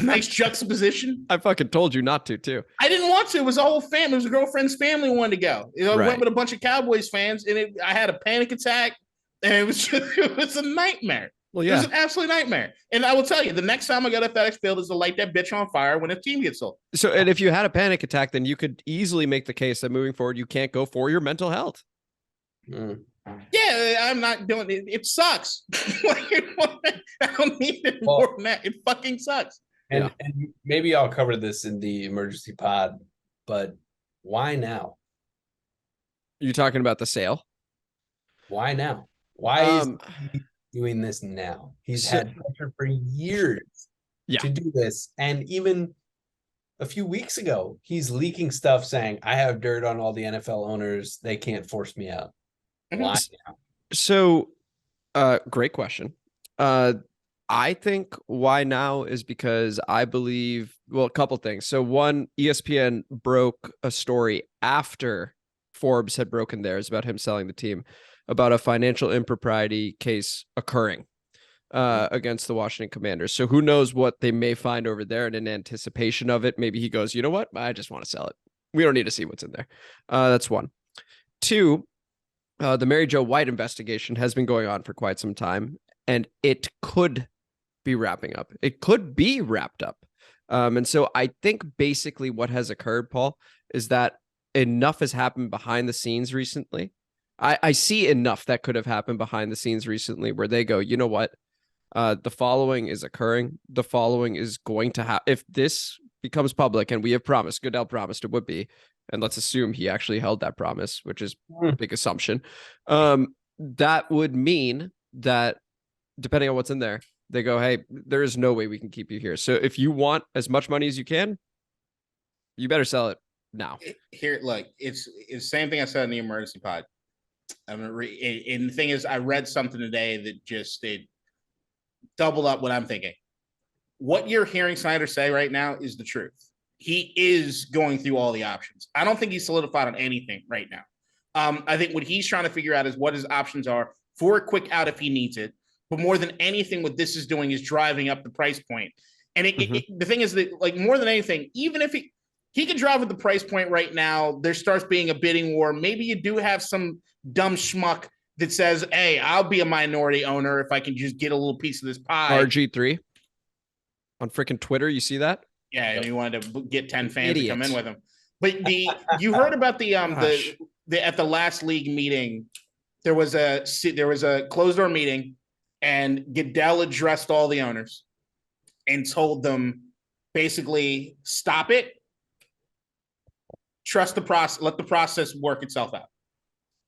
nice juxtaposition. I fucking told you not to, too. I didn't want to. It was a whole family. It was a girlfriend's family wanted to go. I went with a bunch of Cowboys fans, and I had a panic attack, and it was a nightmare. Well, yeah. It was an absolute nightmare. And I will tell you, the next time I go to FedExField is to light that bitch on fire when a team gets sold. So, and if you had a panic attack, then you could easily make the case that moving forward, you can't go for your mental health. Yeah, I'm not doing it. It sucks. I don't need it more than that. It fucking sucks. And maybe I'll cover this in the emergency pod, but why now? You talking about the sale? Why now? Why is he doing this now? He's had pressure for years to do this. And even a few weeks ago, he's leaking stuff saying, I have dirt on all the NFL owners. They can't force me out. Why now? So, great question. I think why now is because I believe, well, a couple things. So one, ESPN broke a story after Forbes had broken theirs about him selling the team, about a financial impropriety case occurring against the Washington Commanders. So who knows what they may find over there, and in anticipation of it, maybe he goes, you know what? I just want to sell it. We don't need to see what's in there. That's one. Two, the Mary Jo White investigation has been going on for quite some time, and it could be wrapping up. It could be wrapped up. And so I think basically what has occurred, Paul, is that enough has happened behind the scenes recently. I see enough that could have happened behind the scenes recently where they go, you know what? The following is occurring. The following is going to happen. If this becomes public, and we have promised, Goodell promised it would be, and let's assume he actually held that promise, which is a big assumption. That would mean that depending on what's in there, they go, hey, there is no way we can keep you here. So if you want as much money as you can, you better sell it now. Here, look, it's the same thing I said in the emergency pod. And the thing is, I read something today that just doubled up what I'm thinking. What you're hearing Snyder say right now is the truth. he is going through all the options. I don't think he's solidified on anything right now. I think what he's trying to figure out is what his options are for a quick out if he needs it. But more than anything, what this is doing is driving up the price point. And the thing is that, like, more than anything, even if he could drive with the price point right now, there starts being a bidding war. Maybe you do have some dumb schmuck that says, hey, I'll be a minority owner if I can just get a little piece of this pie. RG3 on freaking Twitter. You see that? Yeah, and he wanted to get 10 fans to come in with him. But you heard about the at the last league meeting, there was a closed door meeting, and Goodell addressed all the owners and told them basically stop it, trust the process, let the process work itself out.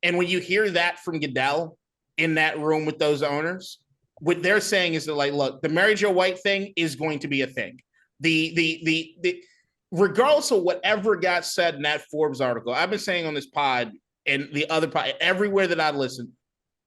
And when you hear that from Goodell in that room with those owners, what they're saying is that, like, look, the Mary Jo White thing is going to be a thing. The regardless of whatever got said in that Forbes article, I've been saying on this pod and the other pod, everywhere that I listen,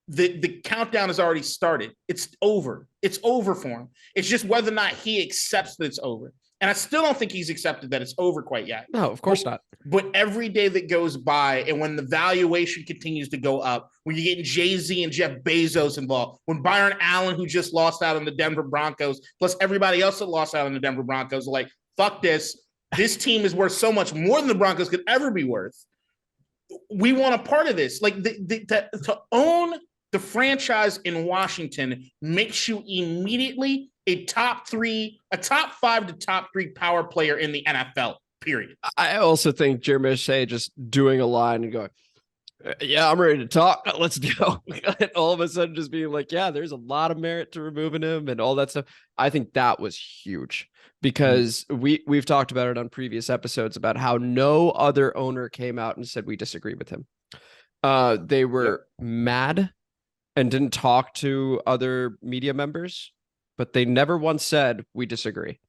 the countdown has already started. It's over. It's over for him. It's just whether or not he accepts that it's over. And I still don't think he's accepted that it's over quite yet. No, of course not. But every day that goes by, and when the valuation continues to go up, when you're getting Jay-Z and Jeff Bezos involved, when Byron Allen, who just lost out on the Denver Broncos, plus everybody else that lost out on the Denver Broncos, are like, fuck this. This team is worth so much more than the Broncos could ever be worth. We want a part of this. Like, to own the franchise in Washington makes you immediately a top 5 to top 3 power player in the NFL, period. I also think Jeremy Shea just doing a line and going, yeah, I'm ready to talk. Let's go. And all of a sudden just being like, yeah, there's a lot of merit to removing him and all that stuff. I think that was huge because we've talked about it on previous episodes about how no other owner came out and said we disagree with him. They were mad and didn't talk to other media members, but they never once said we disagree.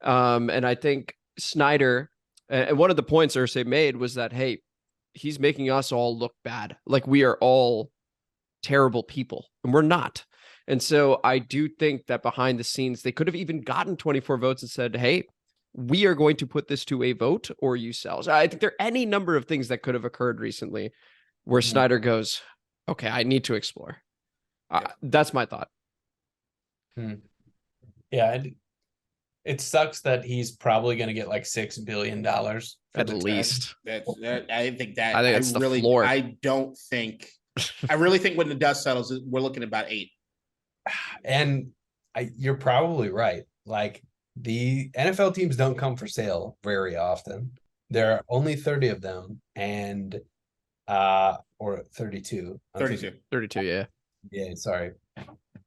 And I think Snyder, and one of the points Irsay made was that, hey, he's making us all look bad. Like we are all terrible people, and we're not. And so I do think that behind the scenes, they could have even gotten 24 votes and said, hey, we are going to put this to a vote or you sell. So I think there are any number of things that could have occurred recently where Snyder goes, okay, I need to explore. That's my thought. Yeah. It sucks that he's probably going to get like $6 billion at least. I think that's the floor. I really think when the dust settles, we're looking at about 8. And you're probably right. Like, the NFL teams don't come for sale very often. There are only 30 of them, and or 32. 32, yeah. Yeah, sorry.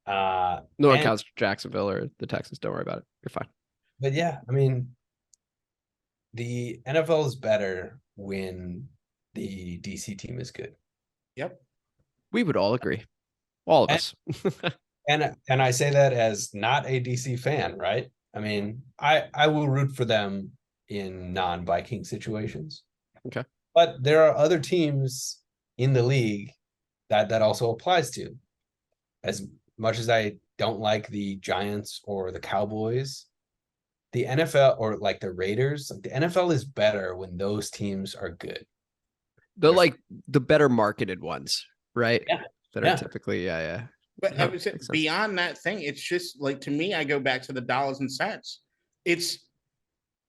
No one counts Jacksonville or the Texans. Don't worry about it. You're fine. But yeah, I mean, the NFL is better when the DC team is good. Yep. We would all agree. All of us. And I say that as not a DC fan, right? I mean, I will root for them in non-Viking situations. Okay. But there are other teams in the league that also applies to. As much as I don't like the Giants or the Cowboys, the NFL or like the Raiders, the NFL is better when those teams are good. They're like the better marketed ones, right? Yeah. That are typically, yeah. But I would say beyond that thing, it's just like, to me, I go back to the dollars and cents. It's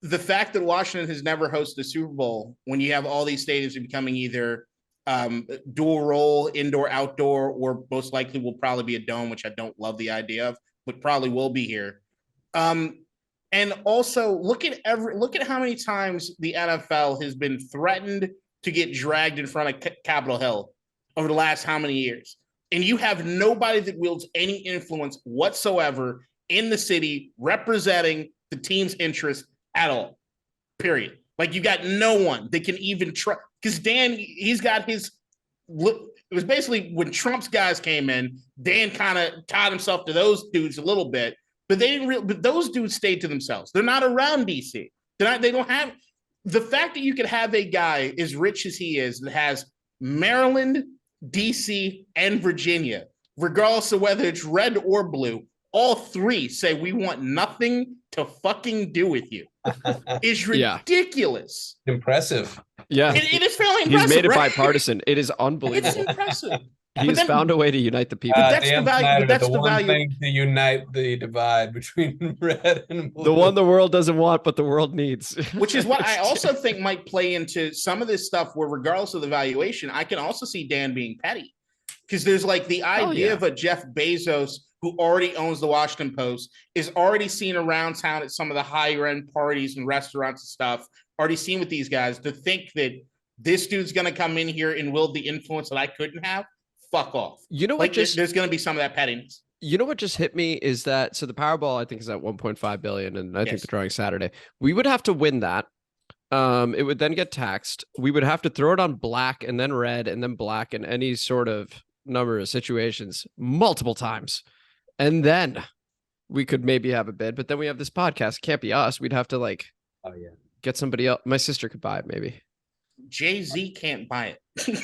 the fact that Washington has never hosted a Super Bowl when you have all these stadiums becoming either dual role, indoor, outdoor, or most likely will probably be a dome, which I don't love the idea of, but probably will be here. And also look at how many times the NFL has been threatened to get dragged in front of Capitol Hill over the last how many years. And you have nobody that wields any influence whatsoever in the city representing the team's interest at all, period. Like, you got no one that can even try. Because Dan, he's got his – it was basically when Trump's guys came in, Dan kind of tied himself to those dudes a little bit. But they didn't but those dudes stayed to themselves. They're not around DC. They don't have – the fact that you could have a guy as rich as he is that has Maryland, DC, and Virginia, regardless of whether it's red or blue, all three say we want nothing to fucking do with you. is Yeah. ridiculous. Impressive. Yeah. It is fairly impressive. He's made it right? bipartisan. It is It's unbelievable. impressive. He's then- found a way to unite the people. But that's the Damn value- Snyder, that's the the one value- thing to unite the divide between red and blue. The one the world doesn't want, but the world needs. Which is what I also think might play into some of this stuff where, regardless of the valuation, I can also see Dan being petty. Because there's like the idea of a Jeff Bezos who already owns the Washington Post, is already seen around town at some of the higher end parties and restaurants and stuff, already seen with these guys, to think that this dude's going to come in here and wield the influence that I couldn't have. Fuck off. You know what? Like, there's going to be some of that pettiness. You know what just hit me is that, so the Powerball I think is at 1.5 billion, and I think the drawing Saturday. We would have to win that. It would then get taxed. We would have to throw it on black and then red and then black in any sort of number of situations multiple times, and then we could maybe have a bid. But then we have this podcast. Can't be us. We'd have to like, get somebody else. My sister could buy it maybe. Jay-Z can't buy it.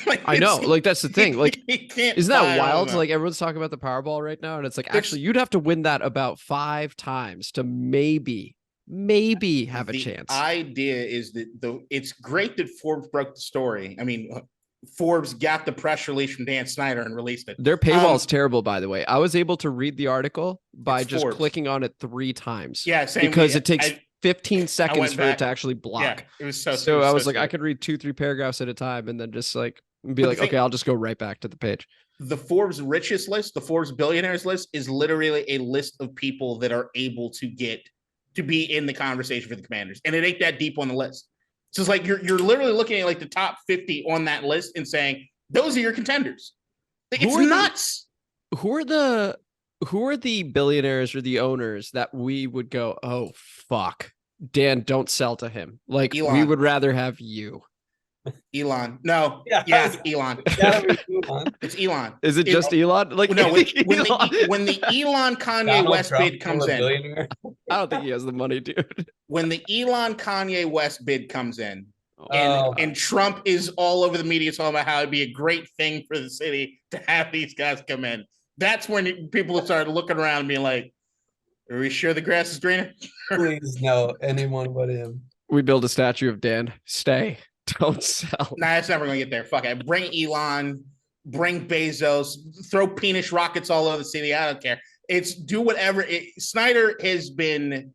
Like, I know, like that's the thing. Like, he can't isn't buy that it wild? on Like everyone's talking about the Powerball right now, and it's like, There's- actually, you'd have to win that about 5 times to maybe have a the chance. idea is that it's great that Forbes broke the story. I mean, Forbes got the press release from Dan Snyder and released it. Their paywall is terrible, by the way. I was able to read the article by It's just Forbes. clicking on it 3 times. Yeah, same because way. it takes 15 seconds went for it back. to actually block. Yeah, it was so. So I was like, I stupid. could read 2-3 paragraphs at a time and then just like be But the like, thing- okay, I'll just go right back to the page. The Forbes richest list, the Forbes billionaires list, is literally a list of people that are able to get to be in the conversation for the Commanders, and it ain't that deep on the list. So it's like you're literally looking at like the top 50 on that list and saying those are your contenders. Like, Who it's are the- nuts. Who are the billionaires or the owners that we would go, oh fuck, Dan, don't sell to him. Like we Elon. would rather have you. Elon, no, Yeah. Elon. It's Elon. Is it just Elon? Like No, when Elon- the Elon Kanye Donald West Trump, bid comes a in, billionaire. I don't think he has the money, dude. when the Elon Kanye West bid comes in, Oh. and Trump is all over the media talking about how it'd be a great thing for the city to have these guys come in. That's when people start looking around and being like, "Are we sure the grass is greener?" Please no, anyone but him. We build a statue of Dan. Stay. Don't sell. Nah, it's never gonna get there. Fuck it. Bring Elon, bring Bezos, throw penis rockets all over the city. I don't care. It's do whatever. Snyder has been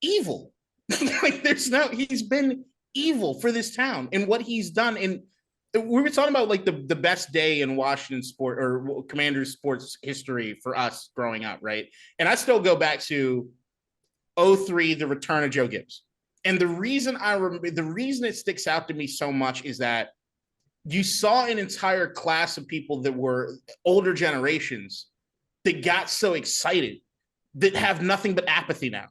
evil. Like he's been evil for this town and what he's done. And we were talking about like the best day in Washington sport or Commanders sports history for us growing up, right? And I still go back to 2003, the return of Joe Gibbs. And the reason it sticks out to me so much is that you saw an entire class of people that were older generations that got so excited that have nothing but apathy now.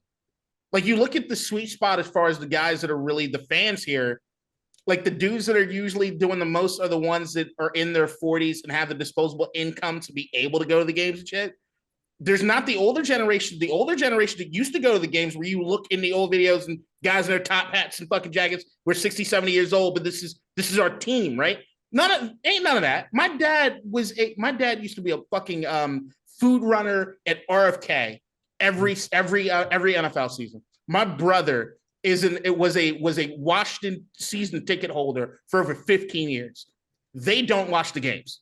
Like you look at the sweet spot as far as the guys that are really the fans here, like the dudes that are usually doing the most are the ones that are in their 40s and have the disposable income to be able to go to the games and shit. There's not the older generation. The older generation that used to go to the games where you look in the old videos and guys in their top hats and fucking jackets. We're 60, 70 years old, but this is our team, right? Ain't none of that. My dad used to be a fucking food runner at RFK every NFL season. My brother was a Washington season ticket holder for over 15 years. They don't watch the games.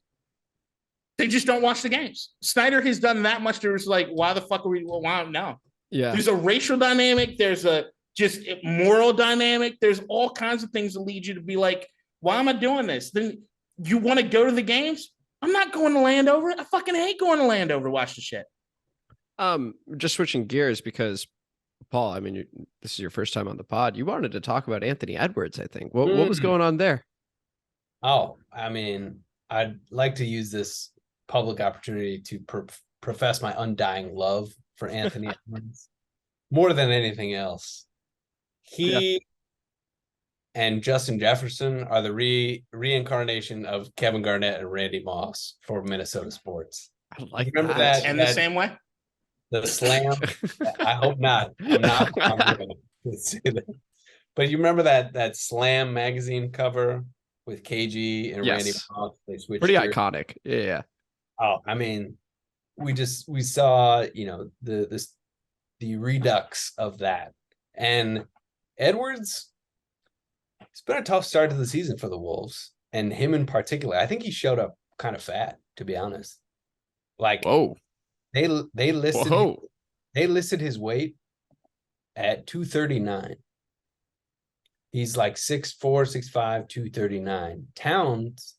They just don't watch the games. Snyder has done that much. There's like, why the fuck are we? Why no? Yeah. There's a racial dynamic. There's a just moral dynamic. There's all kinds of things that lead you to be like, why am I doing this? Then you want to go to the games? I'm not going to Landover. I fucking hate going to Landover to watch the shit. Just switching gears because Paul, I mean, this is your first time on the pod. You wanted to talk about Anthony Edwards, I think. What was going on there? Oh, I mean, I'd like to use this public opportunity to profess my undying love for Anthony Edwards more than anything else. He and Justin Jefferson are the reincarnation of Kevin Garnett and Randy Moss for Minnesota sports. I like Remember that. that? And the same way? The slam. I hope not. I'm gonna say that. But you remember that Slam magazine cover with KG and Randy Yes. Moss? They switched Pretty gears. iconic. Yeah. Oh, I mean, we saw, the redux of that. And Edwards, it's been a tough start to the season for the Wolves, and him in particular. I think he showed up kind of fat, to be honest. Like, Whoa. they listed Whoa. they listed his weight at 239. He's like 6'4", 6'5", 239. Towns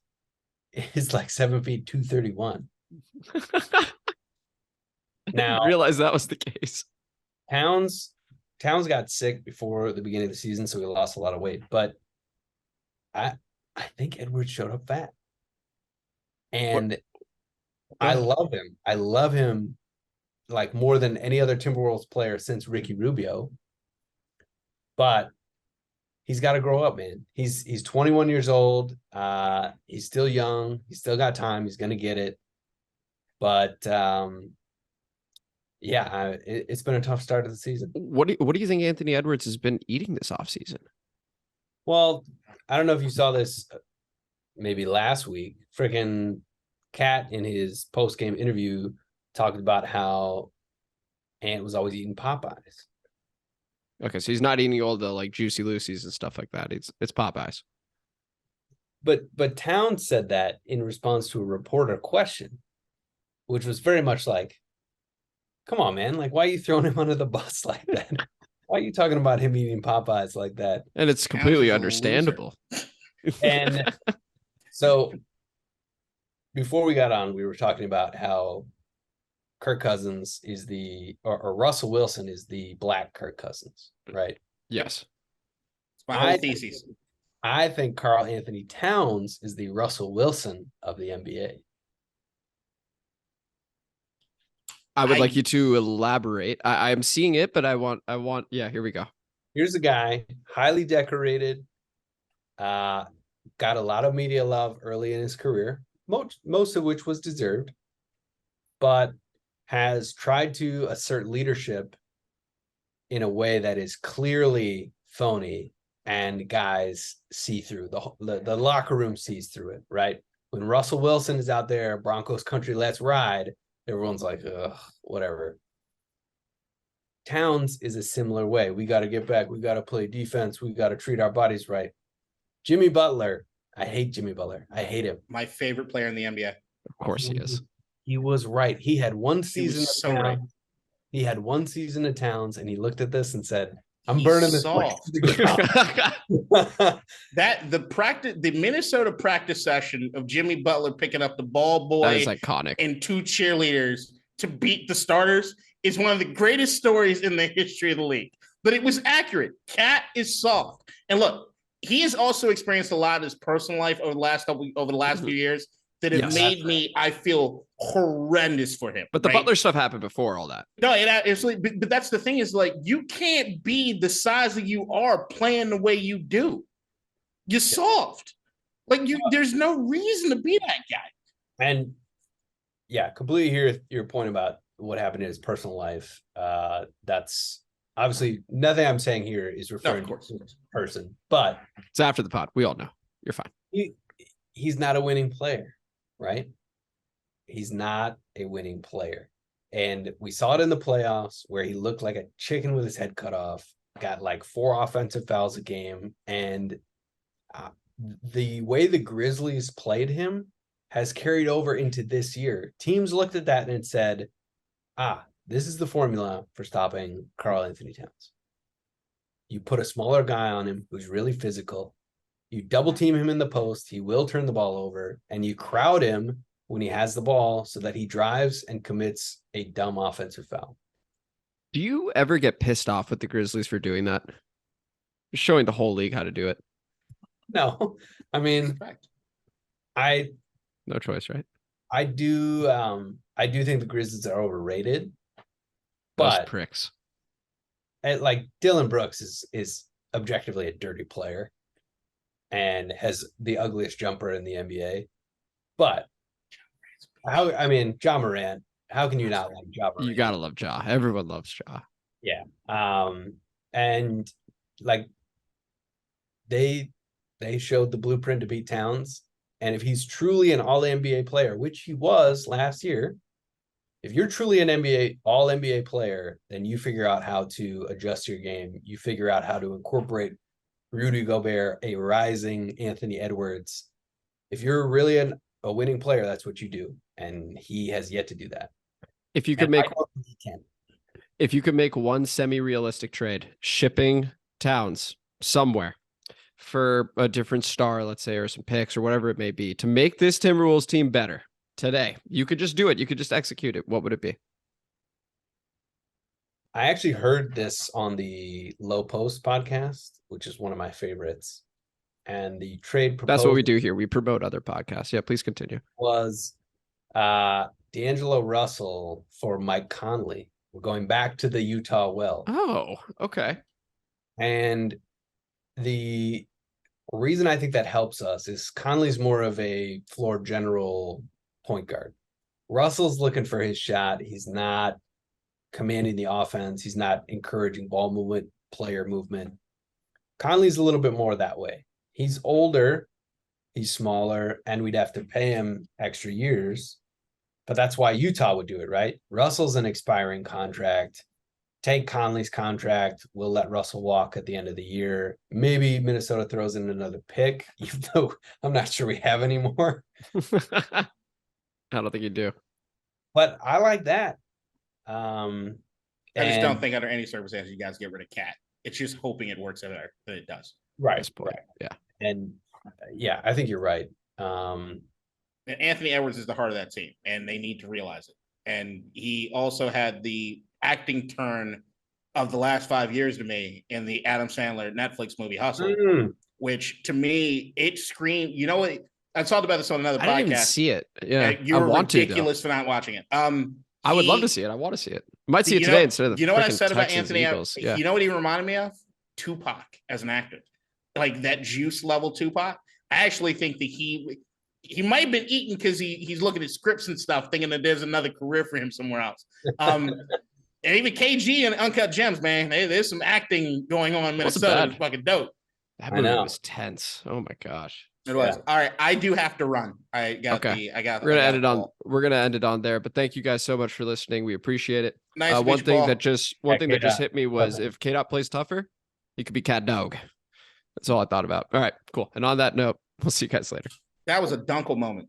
is like 7 feet, 231. Now, I realized that was the case. Towns got sick before the beginning of the season, so he lost a lot of weight. But I think Edwards showed up fat. And I love him. I love him like more than any other Timberwolves player since Ricky Rubio. But he's got to grow up, man. He's 21 years old. He's still young. He's still got time. He's going to get it. But it's been a tough start of the season. What do you think Anthony Edwards has been eating this offseason? Well, I don't know if you saw this maybe last week. Freaking Cat in his post-game interview talked about how Ant was always eating Popeyes. Okay, so he's not eating all the like Juicy Lucy's and stuff like that. It's Popeyes. But Towns said that in response to a reporter question, which was very much like, come on, man. Like, why are you throwing him under the bus like that? Why are you talking about him eating Popeyes like that? And it's completely understandable. And so before we got on, we were talking about how Kirk Cousins is or Russell Wilson is the black Kirk Cousins, right? Yes. It's my whole thesis. I think Karl Anthony Towns is the Russell Wilson of the NBA. I would like you to elaborate. I'm seeing it, but I want, here we go. Here's a guy, highly decorated, got a lot of media love early in his career, most of which was deserved, but has tried to assert leadership in a way that is clearly phony, and guys see through. The locker room sees through it, right? When Russell Wilson is out there, Broncos country, let's ride, everyone's like, ugh, whatever. Towns is a similar way. We got to get back. We got to play defense. We got to treat our bodies right. Jimmy Butler. I hate Jimmy Butler. I hate him. My favorite player in the NBA. Of course he is. He was right. He had one season of so Towns. right. He had one season of Towns, and he looked at this and said, I'm burning this place. The Minnesota practice session of Jimmy Butler picking up the ball boy That is iconic. and two cheerleaders to beat the starters is one of the greatest stories in the history of the league. But it was accurate. Cat is soft. And look, he has also experienced a lot of his personal life over the last few years that have made me, I feel, horrendous for him. But the Butler stuff happened before all that. No, it absolutely. But that's the thing is, like, you can't be the size that you are playing the way you do. You're soft. Like, there's no reason to be that guy. And yeah, completely hear your point about what happened in his personal life. That's obviously nothing I'm saying here is referring to this person, but It's after the pod. We all know. You're fine. He's not a winning player, right? He's not a winning player. And we saw it in the playoffs where he looked like a chicken with his head cut off, got like 4 offensive fouls a game. And the way the Grizzlies played him has carried over into this year. Teams looked at that and said, this is the formula for stopping Karl Anthony Towns. You put a smaller guy on him who's really physical. You double team him in the post. He will turn the ball over, and you crowd him when he has the ball so that he drives and commits a dumb offensive foul. Do you ever get pissed off with the Grizzlies for doing that? Just showing the whole league how to do it. No, I mean, no choice, right? I do think the Grizzlies are overrated, Those but pricks. Like Dylan Brooks is objectively a dirty player and has the ugliest jumper in the NBA. But Ja Morant, how can you not like Ja Morant? You gotta love Ja. Everyone loves Ja. Yeah. And like they showed the blueprint to beat Towns. And if he's truly an all NBA player, which he was last year, if you're truly an all NBA player, then you figure out how to adjust your game. You figure out how to incorporate Rudy Gobert, a rising Anthony Edwards. If you're really a winning player, that's what you do. And he has yet to do that. If you could make he can. If you could make one semi-realistic trade, shipping Towns somewhere for a different star, let's say, or some picks or whatever it may be, to make this Timberwolves team better today, you could just do it. You could just execute it. What would it be? I actually heard this on the Low Post podcast, which is one of my favorites. And the trade proposal. That's what we do here. We promote other podcasts. Yeah, please continue. Was D'Angelo Russell for Mike Conley. We're going back to the Utah well. Oh, okay. And the reason I think that helps us is Conley's more of a floor general point guard. Russell's looking for his shot. He's not commanding the offense. He's not encouraging ball movement, player movement. Conley's a little bit more that way. He's older, he's smaller, and we'd have to pay him extra years. But that's why Utah would do it, right? Russell's an expiring contract. Take Conley's contract. We'll let Russell walk at the end of the year. Maybe Minnesota throws in another pick, even though I'm not sure we have any more. I don't think you do. But I like that. I just don't think under any circumstances you guys get rid of Cat. It's just hoping it works out that it does. Right. Right. Yeah. And yeah, I think you're right. And Anthony Edwards is the heart of that team, and they need to realize it. And he also had the acting turn of the last 5 years to me in the Adam Sandler Netflix movie Hustle, which to me, it screamed, you know what? I talked about this on another podcast. I didn't even see it. Yeah. You're ridiculous for not watching it. I would love to see it. I want to see it. Might see it today instead of the what I said about Texans, Anthony Eagles. Yeah. You know what he reminded me of? Tupac as an actor. Like that juice level Tupac. I actually think that he might have been eating because he's looking at scripts and stuff, thinking that there's another career for him somewhere else. And even KG and Uncut Gems, man, there's some acting going on in Minnesota. It's fucking dope. That movie was tense. Oh my gosh. It was. All right. I do have to run. We're gonna end it on there. But thank you guys so much for listening. We appreciate it. Nice. One thing that just hit me was if K-Dot plays tougher, he could be Cat Dog. That's all I thought about. All right, cool. And on that note, we'll see you guys later. That was a dunkle moment.